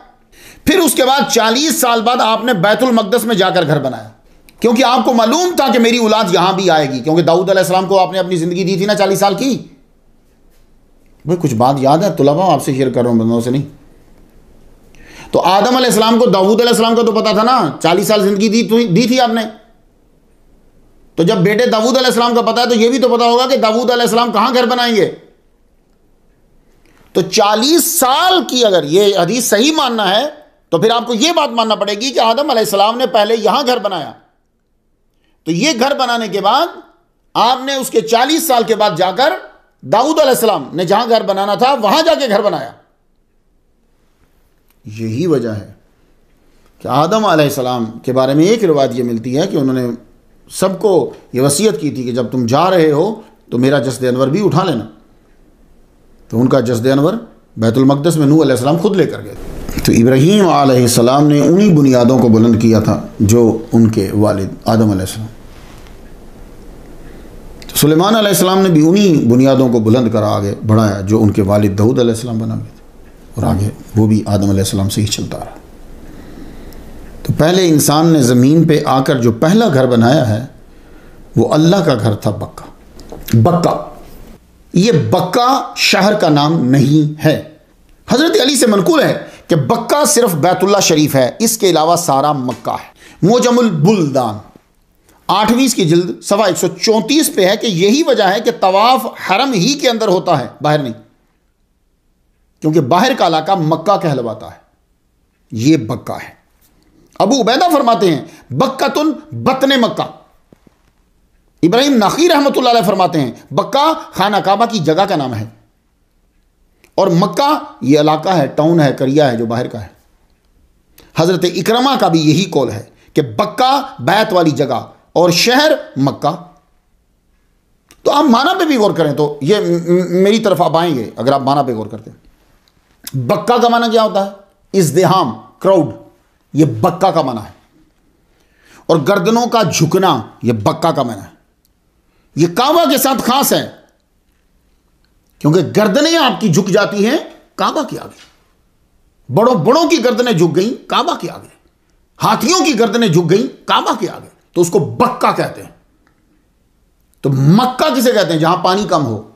फिर उसके बाद 40 साल बाद आपने बैतुल मक़दस में जाकर घर बनाया, क्योंकि आपको मालूम था कि मेरी औलाद यहां भी आएगी, क्योंकि दाऊद अलैहिस्सलाम को आपने अपनी ज़िंदगी दी थी ना 40 साल की। भाई कुछ बात याद है तुलबा, आपसे शेयर कर रहा हूं, बंदों से नहीं। तो आदम अलैहिस्सलाम को दाऊद अलैहिस्सलाम को तो पता था ना, 40 साल ज़िंदगी दी थी आपने। तो जब बेटे दाऊद अलैहिस्सलाम का पता है तो यह भी तो पता होगा कि दाऊद अलैहिस्सलाम कहां घर बनाएंगे। तो 40 साल की अगर यह हदीस सही मानना है तो फिर आपको यह बात मानना पड़ेगी कि आदम अलैहिस्सलाम ने पहले यहां घर बनाया, तो यह घर बनाने के बाद आपने उसके 40 साल के बाद जाकर दाऊद अलैहिस्सलाम ने जहां घर बनाना था वहां जाके घर बनाया। यही वजह है कि आदम अलैहिस्सलाम के बारे में एक रिवायत यह मिलती है कि उन्होंने सबको ये वसीयत की थी कि जब तुम जा रहे हो तो मेरा जस्द अनवर भी उठा लेना। तो उनका जस्द अनवर बैतुल मक़दस में नूह अलैहिस्सलाम खुद लेकर गए। तो इब्राहीम अलैहिस्सलाम ने उन्हीं बुनियादों को बुलंद किया था जो उनके वालिद आदम अलैहिस्सलाम। तो सुलेमान अलैहिस्सलाम ने भी उन्हीं बुनियादों को बुलंद कर आगे बढ़ाया जो उनके वालिद दाऊद अलैहिस्सलाम बना गए थे, और आगे वो भी आदम अलैहिस्सलाम से ही चलता रहा। तो पहले इंसान ने ज़मीन पे आकर जो पहला घर बनाया है वो अल्लाह का घर था, बक्का। बक्का, ये बक्का शहर का नाम नहीं है। हज़रत अली से मनक़ूल है कि बक्का सिर्फ बैतुल्लाह शरीफ है, इसके अलावा सारा मक्का है। मोजमुल बुल्दान 8वीं की जिल्द सवा 134 पे है कि यही वजह है कि तवाफ़ हरम ही के अंदर होता है, बाहर नहीं, क्योंकि बाहर का इलाका मक्का कहलवाता है। ये बक्का है। अबू उबैदा फरमाते हैं बक्कतुन बतने मक्का। इब्राहिम नखी रहमतुल्लाह अलैह फरमाते हैं बक्का खाना काबा की जगह का नाम है, और मक्का ये इलाका है, टाउन है, करिया है जो बाहर का है। हज़रत इकरमा का भी यही कौल है कि बक्का बैत वाली जगह और शहर मक्का। तो आप माना पे भी गौर करें तो ये मेरी तरफ आप आएंगे अगर आप माना पे गौर करते हैं। बक्का का माना क्या होता है? इज़्दिहाम, क्राउड, ये बक्का का माना है। और गर्दनों का झुकना, ये बक्का का माना है। ये काबा के साथ खास है क्योंकि गर्दनें आपकी झुक जाती हैं काबा के आगे। बड़ों बड़ों की गर्दनें झुक गई काबा के आगे, हाथियों की गर्दनें झुक गई काबा के आगे, तो उसको बक्का कहते हैं। तो मक्का किसे कहते हैं? जहां पानी कम हो।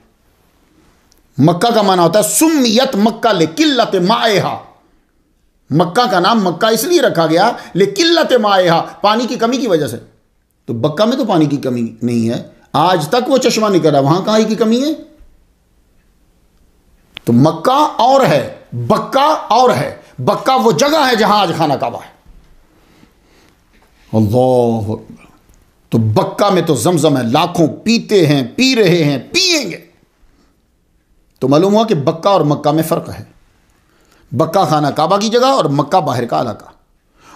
मक्का का माना होता है सुम्मियत मक्का ले किल्लत माएहा। मक्का का नाम मक्का इसलिए रखा गया ले किल्लत माएहा, पानी की कमी की वजह से। तो बक्का में तो पानी की कमी नहीं है, आज तक वो चश्मा नहीं कर रहा, वहां कहां की कमी है? तो मक्का और है, बक्का और है। बक्का वो जगह है जहां आज खाना काबा है, अल्लाह। तो बक्का में तो जमजम है, लाखों पीते हैं, पी रहे हैं, पिएंगे। तो मालूम हुआ कि बक्का और मक्का में फ़र्क है। बक्का खाना काबा की जगह और मक्का बाहर का इलाका।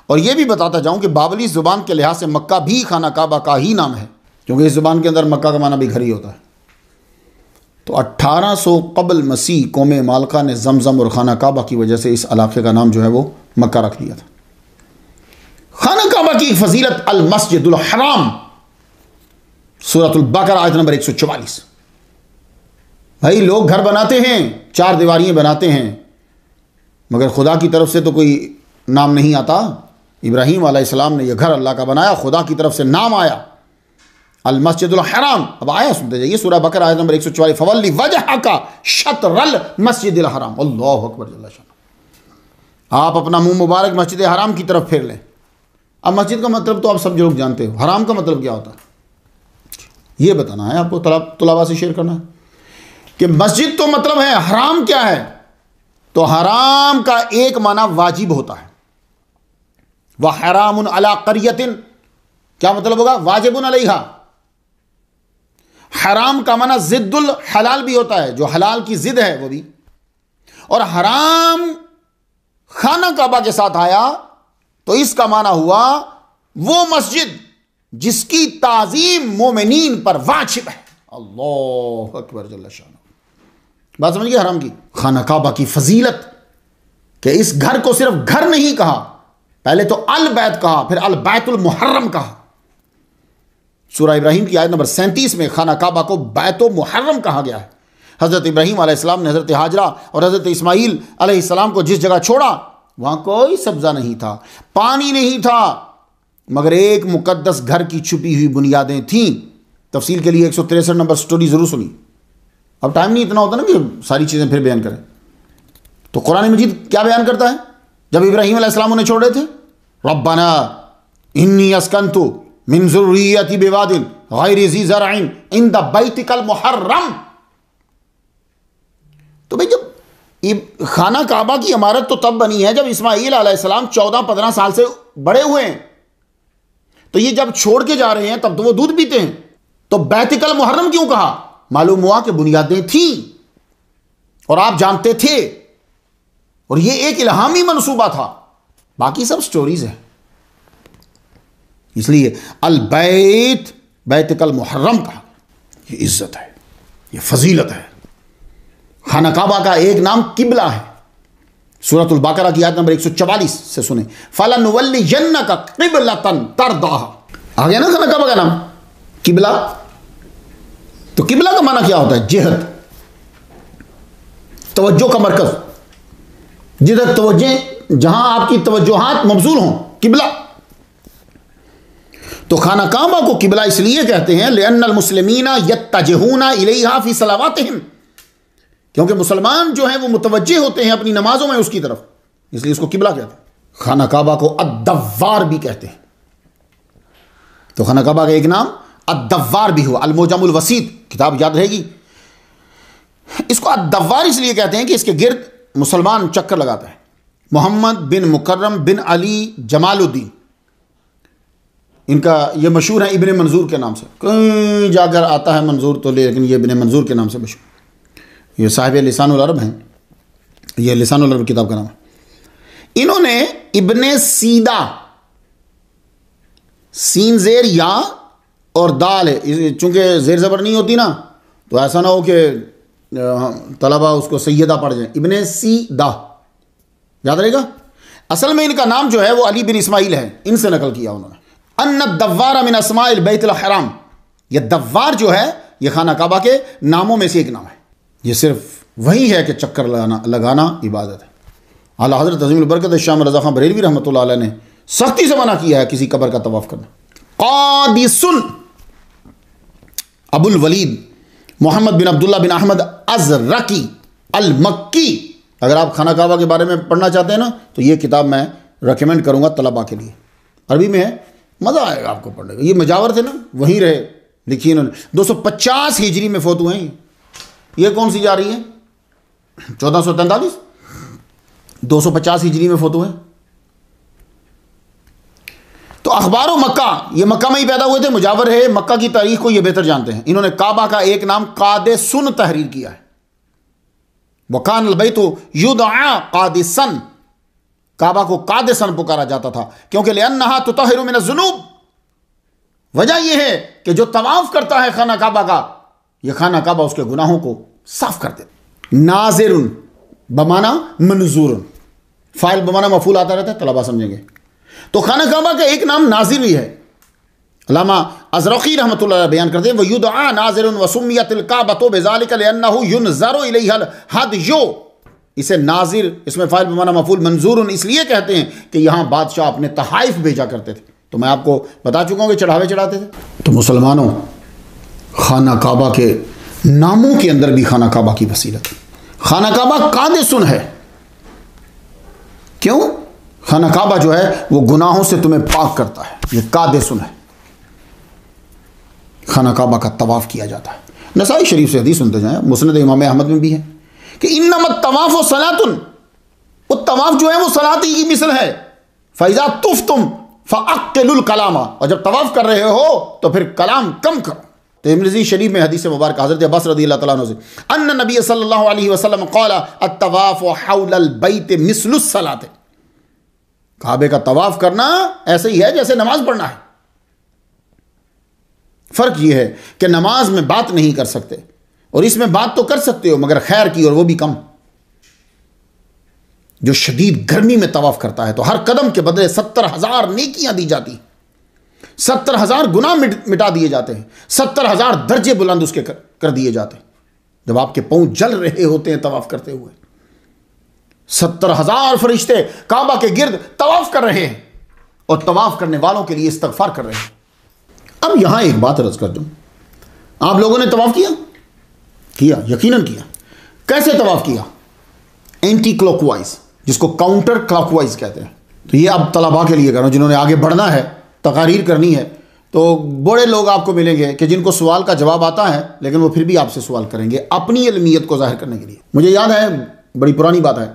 और यह भी बताता जाऊं कि बाबली ज़ुबान के लिहाज से मक्का भी खाना काबा का ही नाम है, क्योंकि इस ज़ुबान के अंदर मक्का का माना भी घर ही होता है। तो 1800 कबल मसीह कौम मालका ने जमजम और खाना काबा की वजह से इस इलाके का नाम जो है वो मक्का रख दिया था। खाना काबा की फजीलत, अल मस्जिदुल हराम, सूरतुल बकरा आयत नंबर 144। भाई लोग घर बनाते हैं, चार दीवारियां बनाते हैं, मगर खुदा की तरफ से तो कोई नाम नहीं आता। इब्राहीम अलैहिस्सलाम ने यह घर अल्लाह का बनाया, खुदा की तरफ से नाम आया अल मस्जिदुल हराम। अब आया सुनते जाइए, सूरह बकरा आयत नंबर 144, फवल्ली वजहका शतरल मस्जिदिल हराम। अल्लाहु अकबर जल्ल शान। आप अपना मुंह मुबारक मस्जिद हराम की तरफ फेर लें। अब मस्जिद का मतलब तो आप सब लोग जानते हो, हराम का मतलब क्या होता है ये बताना है आपको, तुलाबा से शेयर करना है कि मस्जिद तो मतलब है, हराम क्या है। तो हराम का एक माना वाजिब होता है, वह हरामुन अला करियतिन, क्या मतलब होगा, वाजिबुन अलैहा। हराम का माना जिद्दुल हलाल भी होता है, जो हलाल की जिद है वो भी। और हराम खाना काबा के साथ आया तो इसका माना हुआ वो मस्जिद जिसकी ताजीम मोमिनीन पर वाजिब है। अल्लाह अकबर जल्ल शान। बात समझ गए हराम की। खाना काबा की फजीलत कि इस घर को सिर्फ घर नहीं कहा, पहले तो अल बैत कहा, फिर अल बैतुल मुहर्रम कहा। सूरह इब्राहीम की आयत नंबर 37 में खाना काबा को बैतो मुहर्रम कहा गया है। हज़रत इब्राहीम अलैहिस्सलाम ने हज़रत हाजरा और हज़रत इस्माईल अलैहिस्सलाम को जिस जगह छोड़ा वहां कोई सब्जा नहीं था, पानी नहीं था, मगर एक मुकद्दस घर की छुपी हुई बुनियादें थीं। तफसील के लिए 163 नंबर स्टोरी जरूर सुनी। अब टाइम नहीं इतना होता ना कि सारी चीजें फिर बयान करें। तो कुरान मजीद क्या बयान करता है जब इब्राहीम अलैहिस्सलाम उन्हें छोड़ रहे थे, रब्बना इन्नी अस्कन्तु मिन ज़ुर्रिय्यती बिवादिन गैरि ज़ी ज़रअइन इंद बैतिकल मुहर्रम। तो भाई जब खाना काबा की इमारत तो तब बनी है जब इस्माईल अलैहिस्सलाम 14-15 साल से बड़े हुए हैं, तो ये जब छोड़ के जा रहे हैं तब तो वो दूध पीते हैं। तो बैतिकल मुहर्रम क्यों कहा, मालूम हुआ कि बुनियादें थी और आप जानते थे, और ये एक इल्हामी मनसूबा था, बाकी सब स्टोरीज है। इसलिए अल बैत बैतिकल मुहर्रम कहा। ये इज्जत है, ये फजीलत है। खाना काबा का एक नाम किबला है। सूरतुल बकरा की आयत नंबर 144 से सुने, फलनुवल्लियन्नका क़िबलतन तर्दाहा। आ गया ना खाना काबा का नाम किबला। तो किबला का माना क्या होता है, जिहत, तवज्जो का मरकज, जिधर तवज्जो, जहां आपकी तवज्जोहात मबजूल हों, किबला। तो खाना काबा को किबला इसलिए कहते हैं लिअन्नल मुस्लिमीना यत्तजहूना इलैहा फी सलावातिहिम, क्योंकि मुसलमान जो हैं वो मुतवज्जे होते हैं अपनी नमाजों में उसकी तरफ, इसलिए इसको किबला कहते हैं। खाना काबा को अद्दव्वार भी कहते हैं। तो खाना काबा का एक नाम अद्दव्वार भी हुआ। अल-मुजमुल वसीत किताब याद रहेगी। इसको अद्दव्वार इसलिए कहते हैं कि इसके गिर्द मुसलमान चक्कर लगाता है। मोहम्मद बिन मुकर्रम बिन अली जमालुद्दीन, इनका ये मशहूर है इब्ने मंजूर के नाम से, कहीं जाकर आता है मंजूर तो लेकिन ये इब्ने मंजूर के नाम से मशहूर। ये साहिब लिसानुल अरब हैं, ये लिसानुल अरब किताब का नाम है। इन्होंने इब्ने सीदा, सीन जेर या और दाल है, चूंकि जेर ज़बर नहीं होती ना तो ऐसा ना हो कि तलबा उसको सैयदा पढ़ जाए। इब्ने सीदा याद रहेगा। असल में इनका नाम जो है वो अली बिन इस्माइल है, इनसे नकल किया उन्होंने। अन्ना दव्वार मिन अस्माइल बैतुल हराम, ये दव्वार जो है ये खाना काबा के नामों में से एक नाम है। ये सिर्फ वही है कि चक्कर लगाना इबादत है। आला हज़रत अज़ीमुल बरकत शाह रज़ा खान बरेलवी रहमतुल्लाह अलैह ने सख्ती से मना किया है किसी कब्र का तवाफ़ करना। क़ादिसुन अबुल वलीद मोहम्मद बिन अब्दुल्ला बिन अहमद अज़रकी अल मक्की। अगर आप खाना काबा के बारे में पढ़ना चाहते हैं ना तो ये किताब मैं रेकमेंड करूँगा तलबा के लिए। अरबी में है, मज़ा आएगा आपको पढ़ने का। ये मजावर थे ना, वहीं रहे, लिखी इन्होंने। 250 हिजरी में फोत हुए हैं। ये कौन सी जा रही है, 1443, 250 हिजरी में फोत हुए। तो अखबार मक्का, ये मक्का में ही पैदा हुए थे, मुजावर है, मक्का की तारीख को ये बेहतर जानते हैं। इन्होंने काबा का एक नाम कादेसुन तहरीर किया है। वकान अलबैत युदआ कादिसन, काबा को कादिसन पुकारा जाता था क्योंकि लिअन्नहा तुतहिरु मिन अज़्ज़ुनूब। वजह यह है कि जो तवाफ करता है खाना काबा का, यह खाना काबा उसके गुनाहों को साफ कर देता। नाज़िरुन बमाना मंजूरुन, फाइल बमाना मफूल आता रहता है, तलबा समझेंगे। तो खाना काबा का एक नाम नाजिर भी है। अल्लामा अज़रक़ी रहमतुल्लाह अलैह बयान करते हैं वयुदआ नाज़िरुन वसुम्मियतिल काबतु बिज़ालिका लिअन्नहु युनज़रु इलैहिल हदयु। इसे नाजिर, इसमें फाइल बमाना मफूल, मंजूरुन इसलिए कहते हैं कि यहां बादशाह अपने तहाइफ भेजा करते थे। तो मैं आपको बता चुका हूं कि चढ़ावे चढ़ाते थे। तो मुसलमानों, खाना काबा के नामों के अंदर भी खाना काबा की फसीलत। खाना काबा कादेसुन है। क्यों? खाना काबा जो है वो गुनाहों से तुम्हें पाक करता है, ये कादेसुन है। खाना काबा का तवाफ किया जाता है। नसाई शरीफ से हदीस सुनते जाएं, मुस्नद इमाम अहमद में भी है कि इन्नमत तवाफ व सलातुन, वो तवाफ जो है वो सलात ही की मिसल है। फैज़ा तुफ्तुम फ़अक़िलुल कलामा, और जब तवाफ कर रहे हो तो फिर कलाम कम करो। तिर्मिज़ी शरीफ में हदीस मुबारक हज़रत अब्बास रज़ियल्लाहु तआला अन्हु से अन्ना नबी सल्लल्लाहु अलैहि वसल्लम क़ाला अत्तवाफ़ु हौलल बैत मिस्लुस सलात, काबे का तवाफ करना ऐसे ही है जैसे नमाज पढ़ना है। फर्क यह है कि नमाज में बात नहीं कर सकते और इसमें बात तो कर सकते हो मगर खैर की, और वो भी कम। जो शदीद गर्मी में तवाफ करता है तो हर कदम के बदले 70,000 नेकियां दी जाती, 70,000 गुनाह मिटा दिए जाते हैं, 70,000 दर्जे बुलंद उसके कर दिए जाते हैं। जब आपके पांव जल रहे होते हैं तवाफ करते हुए, 70,000 फरिश्ते काबा के गिर्द तवाफ कर रहे हैं और तवाफ करने वालों के लिए इस्तगफार कर रहे हैं। अब यहां एक बात अर्ज कर दूं, आप लोगों ने तवाफ किया? यकीनन किया। कैसे तवाफ किया? एंटी क्लॉकवाइज, जिसको काउंटर क्लॉकवाइज कहते हैं। तो ये अब तलबा के लिए कर रहा हूं जिन्होंने आगे बढ़ना है, तकारीर करनी है। तो बड़े लोग आपको मिलेंगे कि जिनको सवाल का जवाब आता है लेकिन वो फिर भी आपसे सवाल करेंगे अपनी इल्मियत को जाहिर करने के लिए। मुझे याद है, बड़ी पुरानी बात है,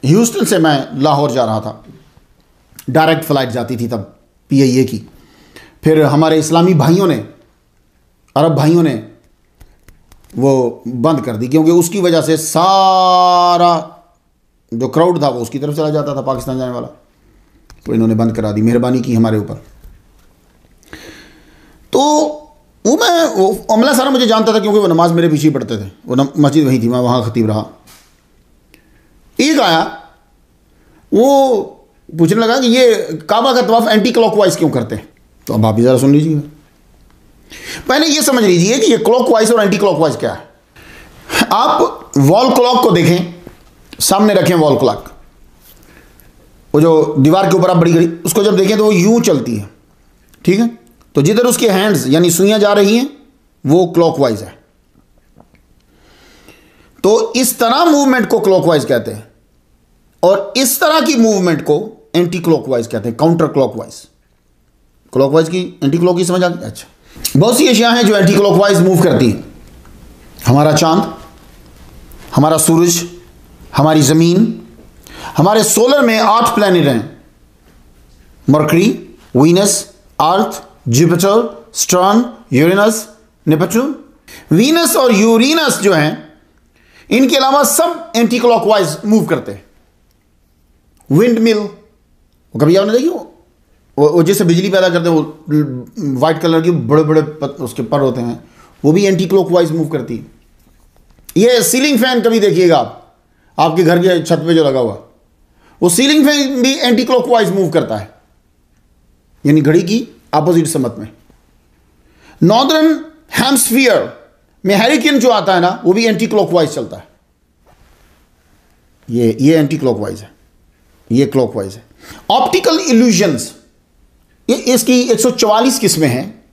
ह्यूस्टन से मैं लाहौर जा रहा था, डायरेक्ट फ़्लाइट जाती थी तब PIA की। फिर हमारे इस्लामी भाइयों ने, अरब भाइयों ने वो बंद कर दी क्योंकि उसकी वजह से सारा जो क्राउड था वो उसकी तरफ चला जाता था, पाकिस्तान जाने वाला। तो इन्होंने बंद करा दी, मेहरबानी की हमारे ऊपर। तो वो अमला सारा मुझे जानता था क्योंकि वो नमाज मेरे पीछे ही पढ़ते थे, वो मस्जिद वहीं थी, मैं वहाँ खतीब रहा। एक आया, वो पूछने लगा कि ये काबा का तवाफ एंटी क्लॉकवाइज क्यों करते हैं? तो अब आप भी ज़रा सुन लीजिए। पहले ये समझ लीजिए कि ये क्लॉकवाइज और एंटी क्लॉकवाइज क्या है। आप वॉल क्लॉक को देखें, सामने रखें वॉल क्लॉक, वो जो दीवार के ऊपर आप बड़ी घड़ी, उसको जब देखें तो वो यूं चलती है, ठीक है? तो जिधर उसके हैंड्स यानी सुइयां जा रही हैं वो क्लॉकवाइज है। तो इस तरह मूवमेंट को क्लॉकवाइज कहते हैं और इस तरह की मूवमेंट को एंटी क्लॉकवाइज कहते हैं, काउंटर क्लॉकवाइज। क्लॉकवाइज की एंटी क्लॉक की समझ आ गई? अच्छा, बहुत सी अशियां हैं जो एंटी क्लॉकवाइज मूव करती हैं। हमारा चांद, हमारा सूरज, हमारी ज़मीन, हमारे सोलर में 8 प्लैनेट हैं, Mercury, Venus, Earth, Jupiter, Saturn, Uranus, Neptune. Venus और यूरेनस जो हैं, इनके अलावा सब एंटी क्लॉकवाइज मूव करते हैं। विंड मिल, कभी आपने देखी वो जैसे बिजली पैदा करते हैं, वो वाइट कलर की बड़े बड़े उसके पर होते हैं, वो भी एंटी क्लॉकवाइज मूव करती है। ये सीलिंग फैन कभी देखिएगा आप, आपके घर के छत पे जो लगा हुआ, वो सीलिंग फैन भी एंटी क्लॉकवाइज मूव करता है, यानी घड़ी की अपोजिट समत में। नॉर्दर्न हेमस्फीयर में हैरिकेन जो आता है ना, वो भी एंटी क्लॉकवाइज चलता है। ये एंटी क्लॉकवाइज है, ये क्लॉकवाइज है। ऑप्टिकल इल्यूजन्स, ये इसकी 144 किस्में हैं,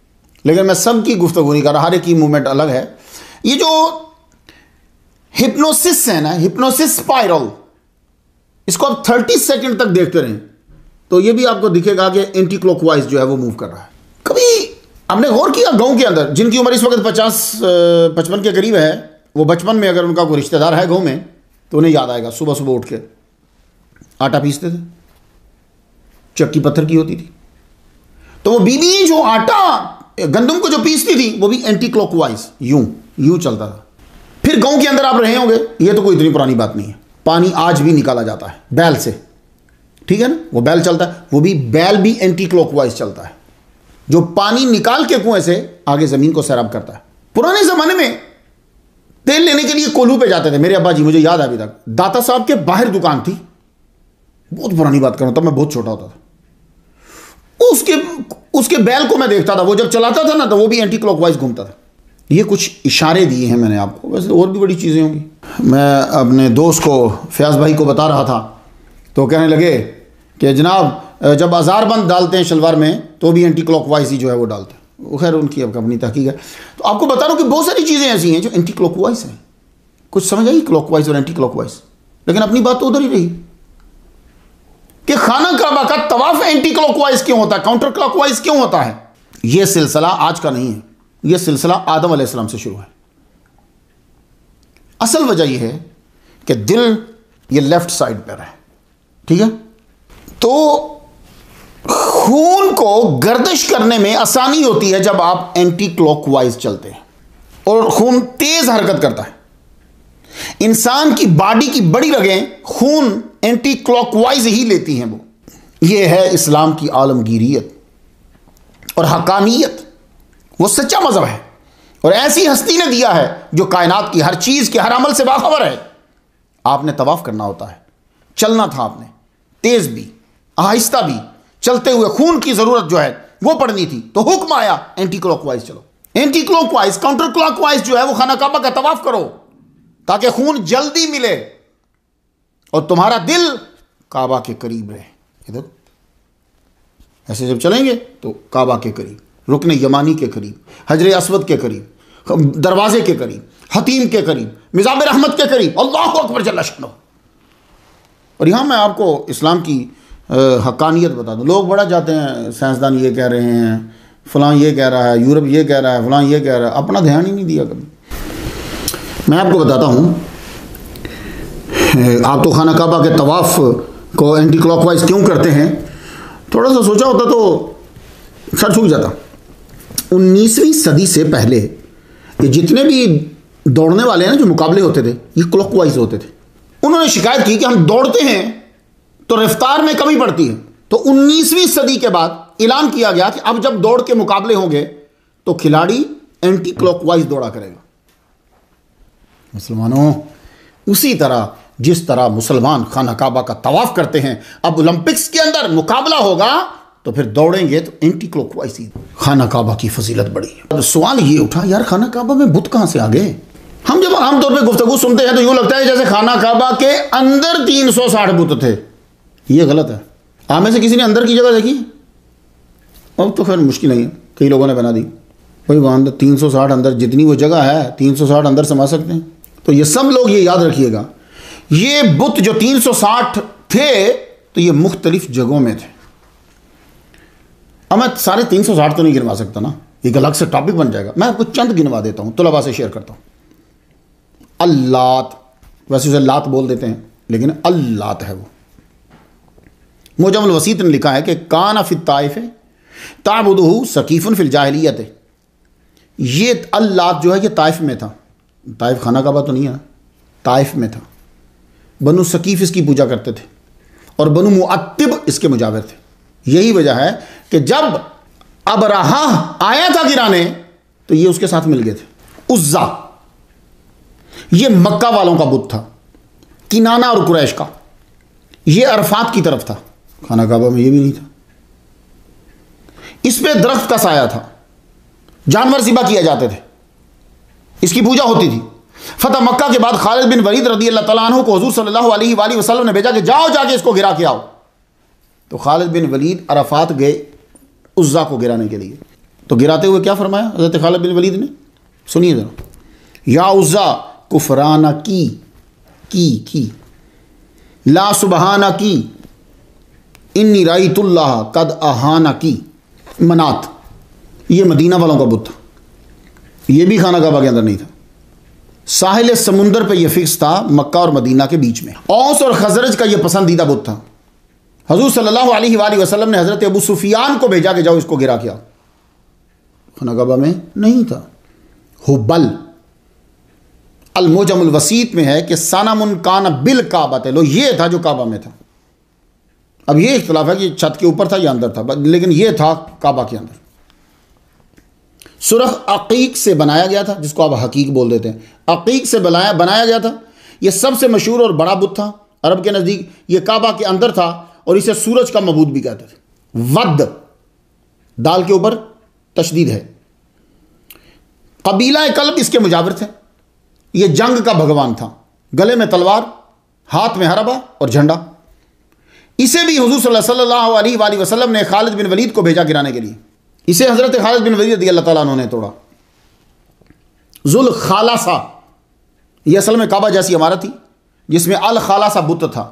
लेकिन मैं सब की गुफ्तगू नहीं कर रहा, हर एक की मूवमेंट अलग है। ये जो हिप्नोसिस है ना, हिप्नोसिस स्पाइरल, इसको आप 30 सेकंड तक देखते रहें तो ये भी आपको दिखेगा कि एंटी क्लॉकवाइज जो है वो मूव कर रहा है। कभी आपने गौर किया, गांव के अंदर जिनकी उम्र इस वक्त 50-55 के करीब है, वो बचपन में अगर उनका कोई रिश्तेदार है गांव में तो उन्हें याद आएगा, सुबह सुबह उठ के आटा पीसते थे, चक्की पत्थर की होती थी, तो वो बीबी जो आटा गंदम को जो पीसती थी वो भी एंटी क्लॉकवाइज यूं चलता था। फिर गांव के अंदर आप रहे होंगे, ये तो कोई इतनी पुरानी बात नहीं है, पानी आज भी निकाला जाता है बैल से, ठीक है ना, वो बैल चलता है, वो भी बैल भी एंटी क्लॉकवाइज चलता है, जो पानी निकाल के कुएं से आगे जमीन को सैराब करता है। पुराने जमाने में तेल लेने के लिए कोल्हू पे जाते थे मेरे अब्बा जी, मुझे याद है अभी तक, दाता साहब के बाहर दुकान थी, बहुत पुरानी बात कर रहा हूं, तब मैं बहुत छोटा होता था। उसके बैल को मैं देखता था, वो जब चलाता था ना तो वो भी एंटी क्लॉकवाइज घूमता था। ये कुछ इशारे दिए हैं मैंने आपको, वैसे और भी बड़ी चीज़ें होंगी। मैं अपने दोस्त को, फयाज भाई को बता रहा था, तो कहने लगे कि जनाब जब अज़ारबंद डालते हैं शलवार में तो भी एंटी क्लॉकवाइज ही जो है वो डालते हैं। वो खैर उनकी अब अपनी तहकीक है। तो आपको बता रहा हूँ कि बहुत सारी चीज़ें ऐसी हैं जो एंटी क्लॉकवाइज हैं। कुछ समझ आई क्लॉकवाइज और एंटी क्लॉकवाइज, लेकिन अपनी बात तो उधर ही रही कि खाना काबा का तवाफ एंटी क्लॉकवाइज क्यों होता है, काउंटर क्लॉकवाइज क्यों होता है। यह सिलसिला आज का नहीं है, यह सिलसिला आदम अलैहिस्सलाम से शुरू है। असल वजह यह है कि दिल ये लेफ्ट साइड पर है, ठीक है, तो खून को गर्दिश करने में आसानी होती है जब आप एंटी क्लॉकवाइज चलते हैं, और खून तेज हरकत करता है। इंसान की बॉडी की बड़ी रगें खून एंटी क्लॉकवाइज ही लेती हैं। वो ये है इस्लाम की आलमगीरियत और हकानियत। वो सच्चा मजहब है और ऐसी हस्ती ने दिया है जो कायनात की हर चीज के हर अमल से बाखबर है। आपने तवाफ करना होता है, चलना था आपने, तेज भी आहिस्ता भी, चलते हुए खून की जरूरत जो है वो पड़नी थी, तो हुक्म आया एंटी क्लॉकवाइज चलो। एंटी क्लॉकवाइज, काउंटर क्लॉकवाइज जो है वो खाना काबा का तवाफ करो ताकि खून जल्दी मिले और तुम्हारा दिल काबा के करीब रहे। इधर ऐसे जब चलेंगे तो काबा के करीब, रुकने यमानी के करीब, हजर अस्वद के करीब, दरवाजे के करीब, हतीम के करीब, मिजाब रहमत के करीब, अल्लाह अकबर जल्ल शानो। और यहां मैं आपको इस्लाम की हकानियत बता दूं। लोग बड़ा जाते हैं, साइंसदान ये कह रहे हैं, फलां ये कह रहा है, यूरोप ये कह रहा है, फलां ये कह रहा है, अपना ध्यान ही नहीं दिया कभी। मैं आपको बताता हूं, आप तो खाना काबा के तवाफ को एंटी क्लॉकवाइज क्यों करते हैं, थोड़ा सा सोचा होता तो सर झुक जाता। 19वीं सदी से पहले ये जितने भी दौड़ने वाले हैं ना, जो मुकाबले होते थे, ये क्लॉकवाइज होते थे। उन्होंने शिकायत की कि हम दौड़ते हैं तो रफ्तार में कमी पड़ती है। तो 19वीं सदी के बाद ऐलान किया गया कि अब जब दौड़ के मुकाबले होंगे तो खिलाड़ी एंटी क्लॉकवाइज दौड़ा करेगा। मुसलमानों, उसी तरह जिस तरह मुसलमान खाना काबा का तवाफ करते हैं, अब ओलंपिक्स के अंदर मुकाबला होगा तो फिर दौड़ेंगे तो एंटी क्लॉकवाइज ही। खाना काबा की फजीलत बड़ी है। तो सवाल ये उठा, यार खाना काबा में बुत कहां से आ गए। हम जब आमतौर पर गुफ्तगू सुनते हैं तो यूं लगता है जैसे खाना काबा के अंदर 360 बुत थे। ये गलत है। आप में से किसी ने अंदर की जगह देखी? अब तो खैर मुश्किल नहीं है, कई लोगों ने बना दी। भाई वहाँ अंदर 360 अंदर जितनी वो जगह है 360 अंदर समा सकते हैं। तो ये सब लोग ये याद रखिएगा, ये बुत जो 360 थे तो ये मुख्तलिफ जगहों में थे। अब मैं सारे 360 तो नहीं गिनवा सकता ना, एक अलग से टॉपिक बन जाएगा। मैं आपको चंद गिनवा देता हूँ, तुलबा से शेयर करता हूँ। अल्लात, वैसे उसे लात बोल देते हैं लेकिन अल्लात है वो। मुजम्मुल वसीत ने लिखा है कि काना फित ताइफ ताबुदुहु सकीफुन फिल जाहिलियत। ये अल्लात जो है ये ताइफ में था। ताइफ खाना काबा तो नहीं है, ताइफ में था। बनु सकीफ इसकी पूजा करते थे और बनु मुअत्तिब इसके मुजाविर थे। यही वजह है कि जब अबरहा आया था गिराने तो ये उसके साथ मिल गए थे। उज्जा ये मक्का वालों का बुत था, किनाना और कुरैश का। ये अरफात की तरफ था, खाना काबा में ये भी नहीं था। इस पे दरख्त का साया था, जानवर ज़िबा किए जाते थे, इसकी पूजा होती थी। फतह मक्का के बाद खालिद बिन वलीद रज़ी अल्लाह तआला अन्हु को हुज़ूर सल्लल्लाहु अलैहि वसल्लम ने भेजा कि जाओ जाके इसको गिरा के आओ। तो खालिद बिन वलीद अरफात गए उज़्ज़ा को गिराने के लिए। तो गिराते हुए क्या फरमाया हज़रत खालिद बिन वलीद ने, सुनिए जरा। या उज़्ज़ा कुफराना की ला सुबहाना की इन्नी राईतुल्लाह कद अहाना की। मनात ये मदीना वालों का बुत था, ये भी खाना काबा के अंदर नहीं था। साहिल समुंदर पे ये फिक्स था, मक्का और मदीना के बीच में। औस और खजरज का ये पसंदीदा बुत था। हजूर सल्लल्लाहु अलैहि वसल्लम ने हज़रत अबू सुफियान को भेजा कि जाओ इसको गिरा के आओ। खाना काबा में नहीं था। हुबल अल-मुजमुल वसीत में है कि सनमुन कान बिल काबा लो, ये था जो काबा में था। अब ये इख्तिलाफ है कि छत के ऊपर था या अंदर था, लेकिन ये था काबा के अंदर। सुरख अकीक से बनाया गया था, जिसको आप हकीक बोल देते हैं। अकीक से बनाया गया था। यह सबसे मशहूर और बड़ा बुत था अरब के नज़दीक। यह काबा के अंदर था और इसे सूरज का मबूद भी कहते थे। वद दाल के ऊपर तशदीद है। कबीला कल्ब इसके मुजाविर थे। यह जंग का भगवान था। गले में तलवार, हाथ में हरबा और झंडा। इसे भी हुजूर सल्लल्लाहु अलैहि वसल्लम ने खालिद बिन वलीद को भेजा गिराने के लिए। इसे हजरत खालिद बिन वलीद रज़ियल्लाहु ताला अन्हु ने तोड़ा। जुल खालासा, यह असल में काबा जैसी इमारत थी जिसमें अल खालासा बुत था,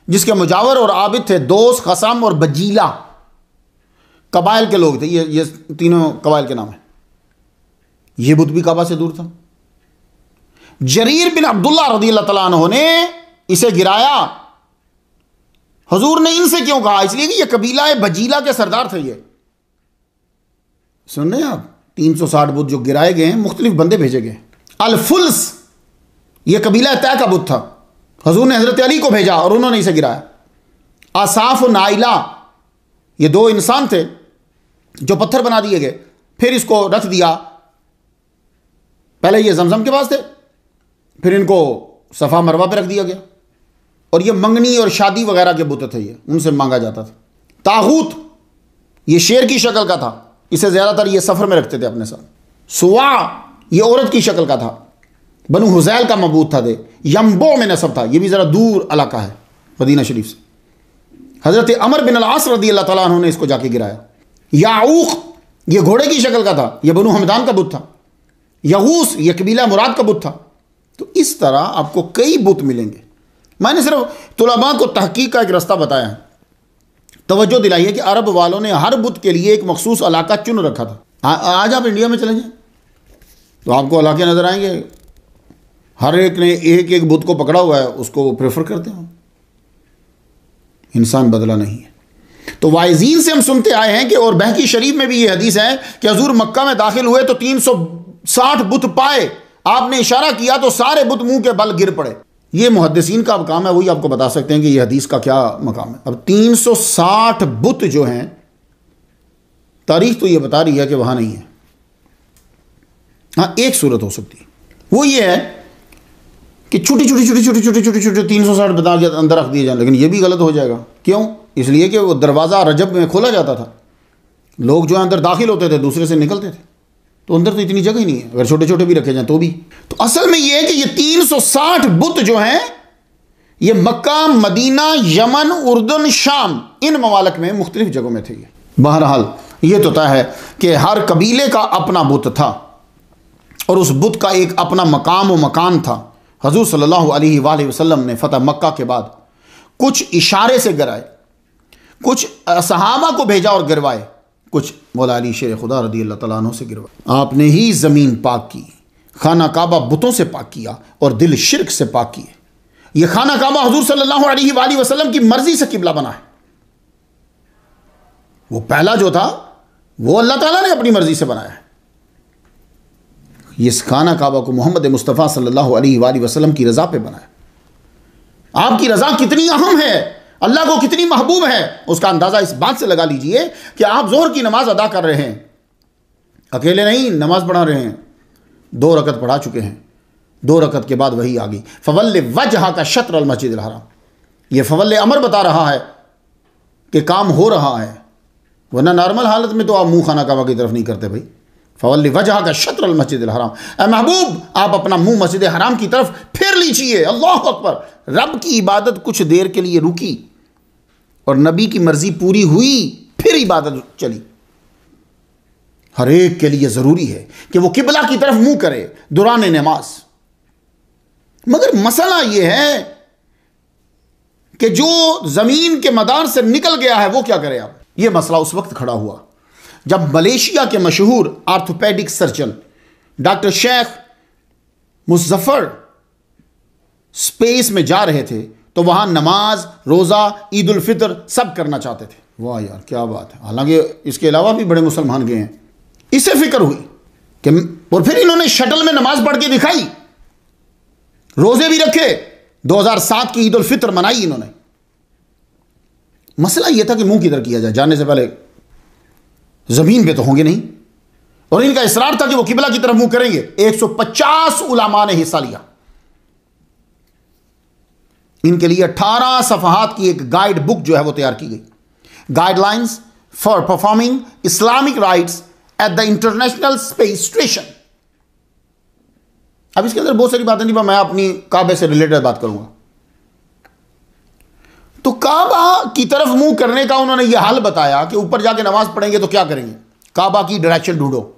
जिसके मुजावर और आबिद थे दोस्त, खसम और बजीला। कबाइल के लोग थे। ये तीनों कबाइल के नाम है। यह बुत भी काबा से दूर था। जरीर बिन अब्दुल्ला रज़ियल्लाहु ताला अन्हु ने इसे गिराया। हुजूर ने इनसे क्यों कहा? इसलिए कि यह कबीला बजीला के सरदार थे। ये सुन रहे हैं आप? 360 बुत जो गिराए गए हैं, मुख्तलिफ बंदे भेजे गए। अल-फुल्स, यह कबीला तय का बुत था। हुजूर ने हजरत अली को भेजा और उन्होंने इसे गिराया। आसाफ और नाइला, ये दो इंसान थे जो पत्थर बना दिए गए। फिर इसको रख दिया। पहले ये जमजम के पास थे, फिर इनको सफ़ा मरवा पे रख दिया गया। और ये मंगनी और शादी वगैरह के बुत थे, ये उनसे मांगा जाता था। तागूत, ये शेर की शक्ल का था। इसे ज़्यादातर ये सफ़र में रखते थे अपने साथ। सुवा, ये औरत की शक्ल का था। बनु हुज़ैल का मबूद था। दे यम्बो में नसब था। ये भी ज़रा दूर इलाका है मदीना शरीफ से। हज़रत अमर बिन अल-आस रज़ियल्लाहु ताला अन्हु ने इसको जाके गिराया। याऊक, ये घोड़े की शक्ल का था। यह बनु हमदान का बुत था। यगूस, यह कबीला मुराद का बुत था। तो इस तरह आपको कई बुत मिलेंगे। मैंने सिर्फ तुलबा को तहकीक का एक रास्ता बताया है। तवज्जो दिलाई है कि अरब वालों ने हर बुत के लिए एक मखसूस इलाका चुन रखा था। आज आप इंडिया में चले जाएं तो आपको इलाके नज़र आएंगे, हर एक ने एक एक बुत को पकड़ा हुआ है, उसको प्रेफर करते हैं। इंसान बदला नहीं है। तो वाइजीन से हम सुनते आए हैं कि, और बहकी शरीफ में भी ये हदीस है कि हजूर मक्का में दाखिल हुए तो 360 बुत पाए। आपने इशारा किया तो सारे बुत मुंह के बल गिर पड़े। ये मुहद्दिसीन का काम है, वही आपको बता सकते हैं कि यह हदीस का क्या मकाम है। अब 360 बुत जो हैं, तारीख तो ये बता रही है कि वहां नहीं है। हाँ, एक सूरत हो सकती है, वो ये है कि छोटी छोटी 360 बता के अंदर रख दिए जाए। लेकिन ये भी गलत हो जाएगा। क्यों? इसलिए कि वो दरवाज़ा रजब में खोला जाता था। लोग जो है अंदर दाखिल होते थे, दूसरे से निकलते थे, तो अंदर तो इतनी जगह ही नहीं है। अगर छोटे छोटे भी रखे जाएं तो भी। तो असल में ये है कि ये 360 बुत जो हैं, ये मक्का, मदीना, यमन, उर्दन, शाम, इन ममालिक में मुख्तलिफ जगहों में थे। बहरहाल ये तो तय है कि हर कबीले का अपना बुत था और उस बुत का एक अपना मकाम व मकान था। हजूर सल्लल्लाहु अलैहि वसल्लम ने फतह मक्का के बाद कुछ इशारे से गिराए, कुछ सहाबा को भेजा और गिरवाए, कुछ मौला अली शेर खुदा रज़ियल्लाहु ताला अन्हु से गिरवाए। आपने ही ज़मीन पाक की, खाना काबा बुतों से पाक किया और दिल शिरक से पाक किए। यह खाना काबा हुजूर सल्लल्लाहु अलैहि वसल्लम की मर्जी से किबला बना है। वो पहला जो था वो अल्लाह ताला ने अपनी मर्जी से बनाया है। इस खाना काबा को मोहम्मद मुस्तफ़ा सल्लल्लाहु अलैहि वसल्लम की रज़ा पे बनाया। आपकी रज़ा कितनी अहम है, अल्लाह को कितनी महबूब है, उसका अंदाज़ा इस बात से लगा लीजिए कि आप ज़ोहर की नमाज अदा कर रहे हैं, अकेले नहीं नमाज पढ़ा रहे हैं, 2 रकत पढ़ा चुके हैं, 2 रकत के बाद वही आ गई फ़वल्लि वजहक का शत्र अल मस्जिद अल हराम। यह फ़वल्लि अमर बता रहा है कि काम हो रहा है, वरना नॉर्मल हालत में तो आप मुँह खाना काबा की तरफ नहीं करते भाई। फ़वल्लि वजहक का शत्र अल मस्जिद अल हराम, ए महबूब आप अपना मुँह मस्जिद हराम की तरफ फेर लीजिए। अल्लाह अकबर। रब की इबादत कुछ देर के लिए रुकी और नबी की मर्जी पूरी हुई, फिर इबादत चली। हर एक के लिए ज़रूरी है कि वो किबला की तरफ मुंह करे दौरान नमाज। मगर मसला यह है कि जो ज़मीन के मदार से निकल गया है वो क्या करे। अब यह मसला उस वक्त खड़ा हुआ जब मलेशिया के मशहूर orthopaedic surgeon doctor Sheikh Muzaffar space में जा रहे थे, तो वहाँ नमाज, रोज़ा, ईद उल फितर सब करना चाहते थे। वाह यार क्या बात है। हालांकि इसके अलावा भी बड़े मुसलमान गए हैं। इससे फिक्र हुई कि और फिर इन्होंने शटल में नमाज पढ़ के दिखाई, रोज़े भी रखे, 2007 की ईद उल फितर मनाई इन्होंने। मसला यह था कि मुंह किधर किया जाए, जाने से पहले ज़मीन पे तो होंगे नहीं, और इनका इसरार था कि वो किबला की तरफ मुंह करेंगे। 150 उलामा ने हिस्सा लिया। इनके लिए 18 सफ़हात की एक गाइड बुक जो है वो तैयार की गई, guidelines for performing Islamic rights at the international space station. अब इसके अंदर बहुत सारी बातें नहीं, पर मैं अपनी काबे से रिलेटेड बात करूंगा। तो काबा की तरफ मुंह करने का उन्होंने यह हल बताया कि ऊपर जाके नमाज पढ़ेंगे तो क्या करेंगे, काबा की डायरेक्शन ढूंढो।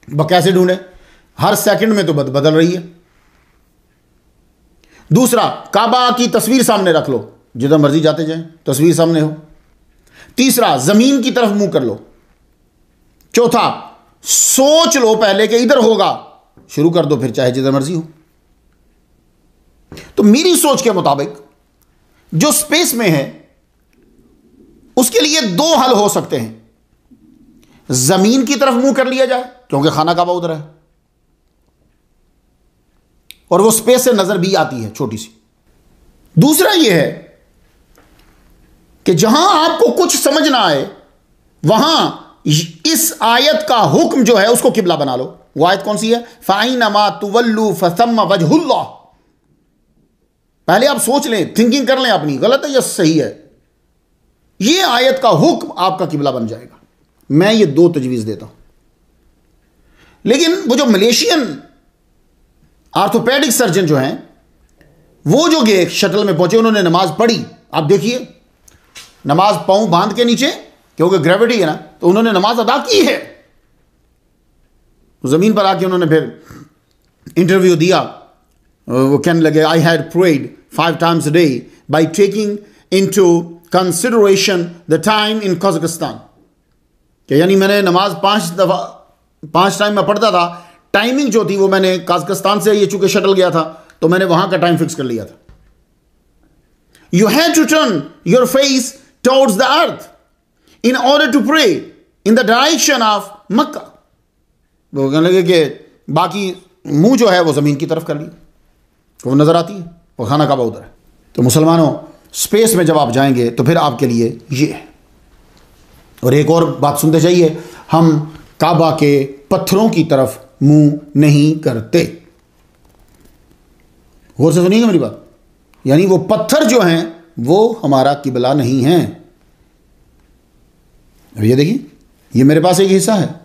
कैसे ढूंढे, हर सेकंड में तो बदल रही है। दूसरा, काबा की तस्वीर सामने रख लो, जिधर मर्जी जाते जाएं तस्वीर सामने हो। तीसरा, जमीन की तरफ मुंह कर लो। चौथा, सोच लो पहले कि इधर होगा, शुरू कर दो, फिर चाहे जिधर मर्जी हो। तो मेरी सोच के मुताबिक जो स्पेस में है उसके लिए दो हल हो सकते हैं। जमीन की तरफ मुंह कर लिया जाए क्योंकि खाना काबा उधर है और वो स्पेस से नजर भी आती है छोटी सी। दूसरा यह है कि जहां आपको कुछ समझ ना आए वहां इस आयत का हुक्म जो है उसको किबला बना लो। वो आयत कौन सी है, फाइनमा तुवल्लू फसम्मा वजहुल्लाह। पहले आप सोच लें, थिंकिंग कर लें अपनी, गलत है या सही है। यह आयत का हुक्म आपका किबला बन जाएगा। मैं ये दो तजवीज़ देता हूं। लेकिन वो जो मलेशियन आर्थोपेडिक सर्जन जो हैं, वो जो गए शटल में पहुंचे, उन्होंने नमाज पढ़ी। आप देखिए, नमाज पांव बांध के नीचे, क्योंकि ग्रेविटी है ना, तो उन्होंने नमाज अदा की है। जमीन पर आके उन्होंने फिर इंटरव्यू दिया। वो कहने लगे, I had prayed 5 times a day by taking into consideration the time in Kazakhstan। यानी मैंने नमाज 5 टाइम में पढ़ता था, टाइमिंग जो थी वो मैंने काज़ाकिस्तान से, ये चूंकि शटल गया था तो मैंने वहां का टाइम फिक्स कर लिया था। You had to turn your face towards the earth in order to pray in the direction of Mecca. वो कहने लगे कि बाकी मुंह जो है वो जमीन की तरफ कर ली, वो नजर आती है, वो खाना काबा उधर है। तो मुसलमानों, स्पेस में जब आप जाएंगे तो फिर आपके लिए ये है। और एक और बात सुनते जाइए, हम काबा के पत्थरों की तरफ मुंह नहीं करते। गौर से सुनिएगा मेरी बात। यानी वो पत्थर जो हैं वो हमारा किबला नहीं है। अब ये देखिए, ये मेरे पास एक हिस्सा है,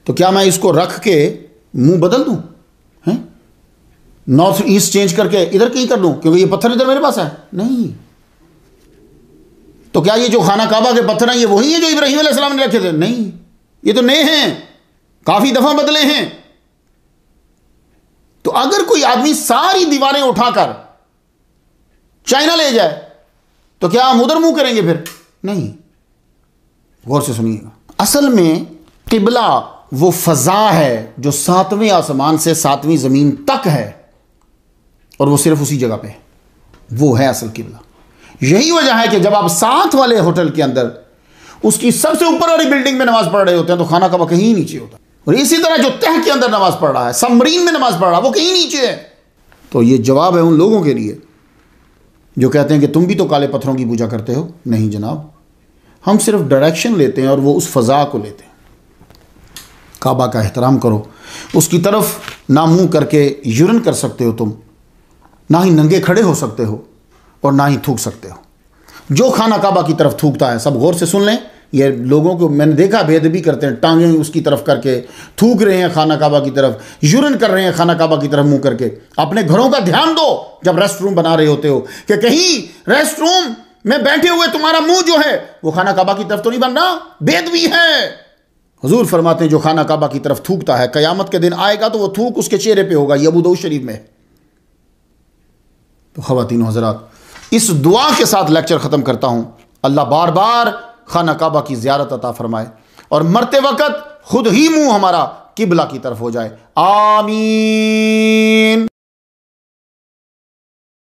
तो क्या मैं इसको रख के मुंह बदल दूं, हैं? नॉर्थ ईस्ट चेंज करके इधर कहीं कर दूं क्योंकि ये पत्थर इधर मेरे पास है? नहीं। तो क्या ये जो खाना काबा के पत्थर हैं ये वही है जो इब्राहिम अलैहिस्सलाम ने रखे थे? नहीं, ये तो नए हैं, काफी दफा बदले हैं। तो अगर कोई आदमी सारी दीवारें उठाकर चाइना ले जाए तो क्या हम उधर मुंह करेंगे फिर? नहीं। गौर से सुनिएगा, असल में किबला वो फजा है जो 7वें आसमान से 7वीं जमीन तक है और वो सिर्फ उसी जगह पे है। वो है असल किबला। यही वजह है कि जब आप साथ वाले होटल के अंदर उसकी सबसे ऊपर वाली बिल्डिंग में नमाज पढ़ रहे होते हैं तो खाना काबा कहीं नीचे होता है, और इसी तरह जो तह के अंदर नमाज पढ़ रहा है, सबमरीन में नमाज पढ़ रहा है, वो कहीं नीचे है। तो ये जवाब है उन लोगों के लिए जो कहते हैं कि तुम भी तो काले पत्थरों की पूजा करते हो। नहीं जनाब, हम सिर्फ डायरेक्शन लेते हैं और वो उस फजा को लेते हैं। काबा का एहतराम करो, उसकी तरफ ना मुंह करके यूरिन कर सकते हो तुम, ना ही नंगे खड़े हो सकते हो और ना ही थूक सकते हो। जो खाना काबा की तरफ थूकता है, सब गौर से सुन लें, ये लोगों को मैंने देखा बेअदबी करते हैं, टांगें उसकी तरफ करके थूक रहे हैं खाना काबा की तरफ, यूरिन कर रहे हैं खाना काबा की तरफ मुंह करके। अपने घरों का ध्यान दो जब रेस्ट रूम बना रहे होते हो कि कहीं रेस्ट रूम में बैठे हुए तुम्हारा मुंह जो है वो खाना काबा की तरफ तो नहीं बन रहा, बेअदबी है। हुजूर फरमाते हैं जो खाना काबा की तरफ थूकता है कयामत के दिन आएगा तो वो थूक उसके चेहरे पे होगा। ये अबू दाऊद शरीफ में। तो ख़वातीन हज़रात, इस दुआ के साथ लेक्चर ख़त्म करता हूँ। अल्लाह बार बार खाना काबा की ज़ियारत अता फरमाए और मरते वक़्त खुद ही मुंह हमारा किबला की तरफ हो जाए। आमीन।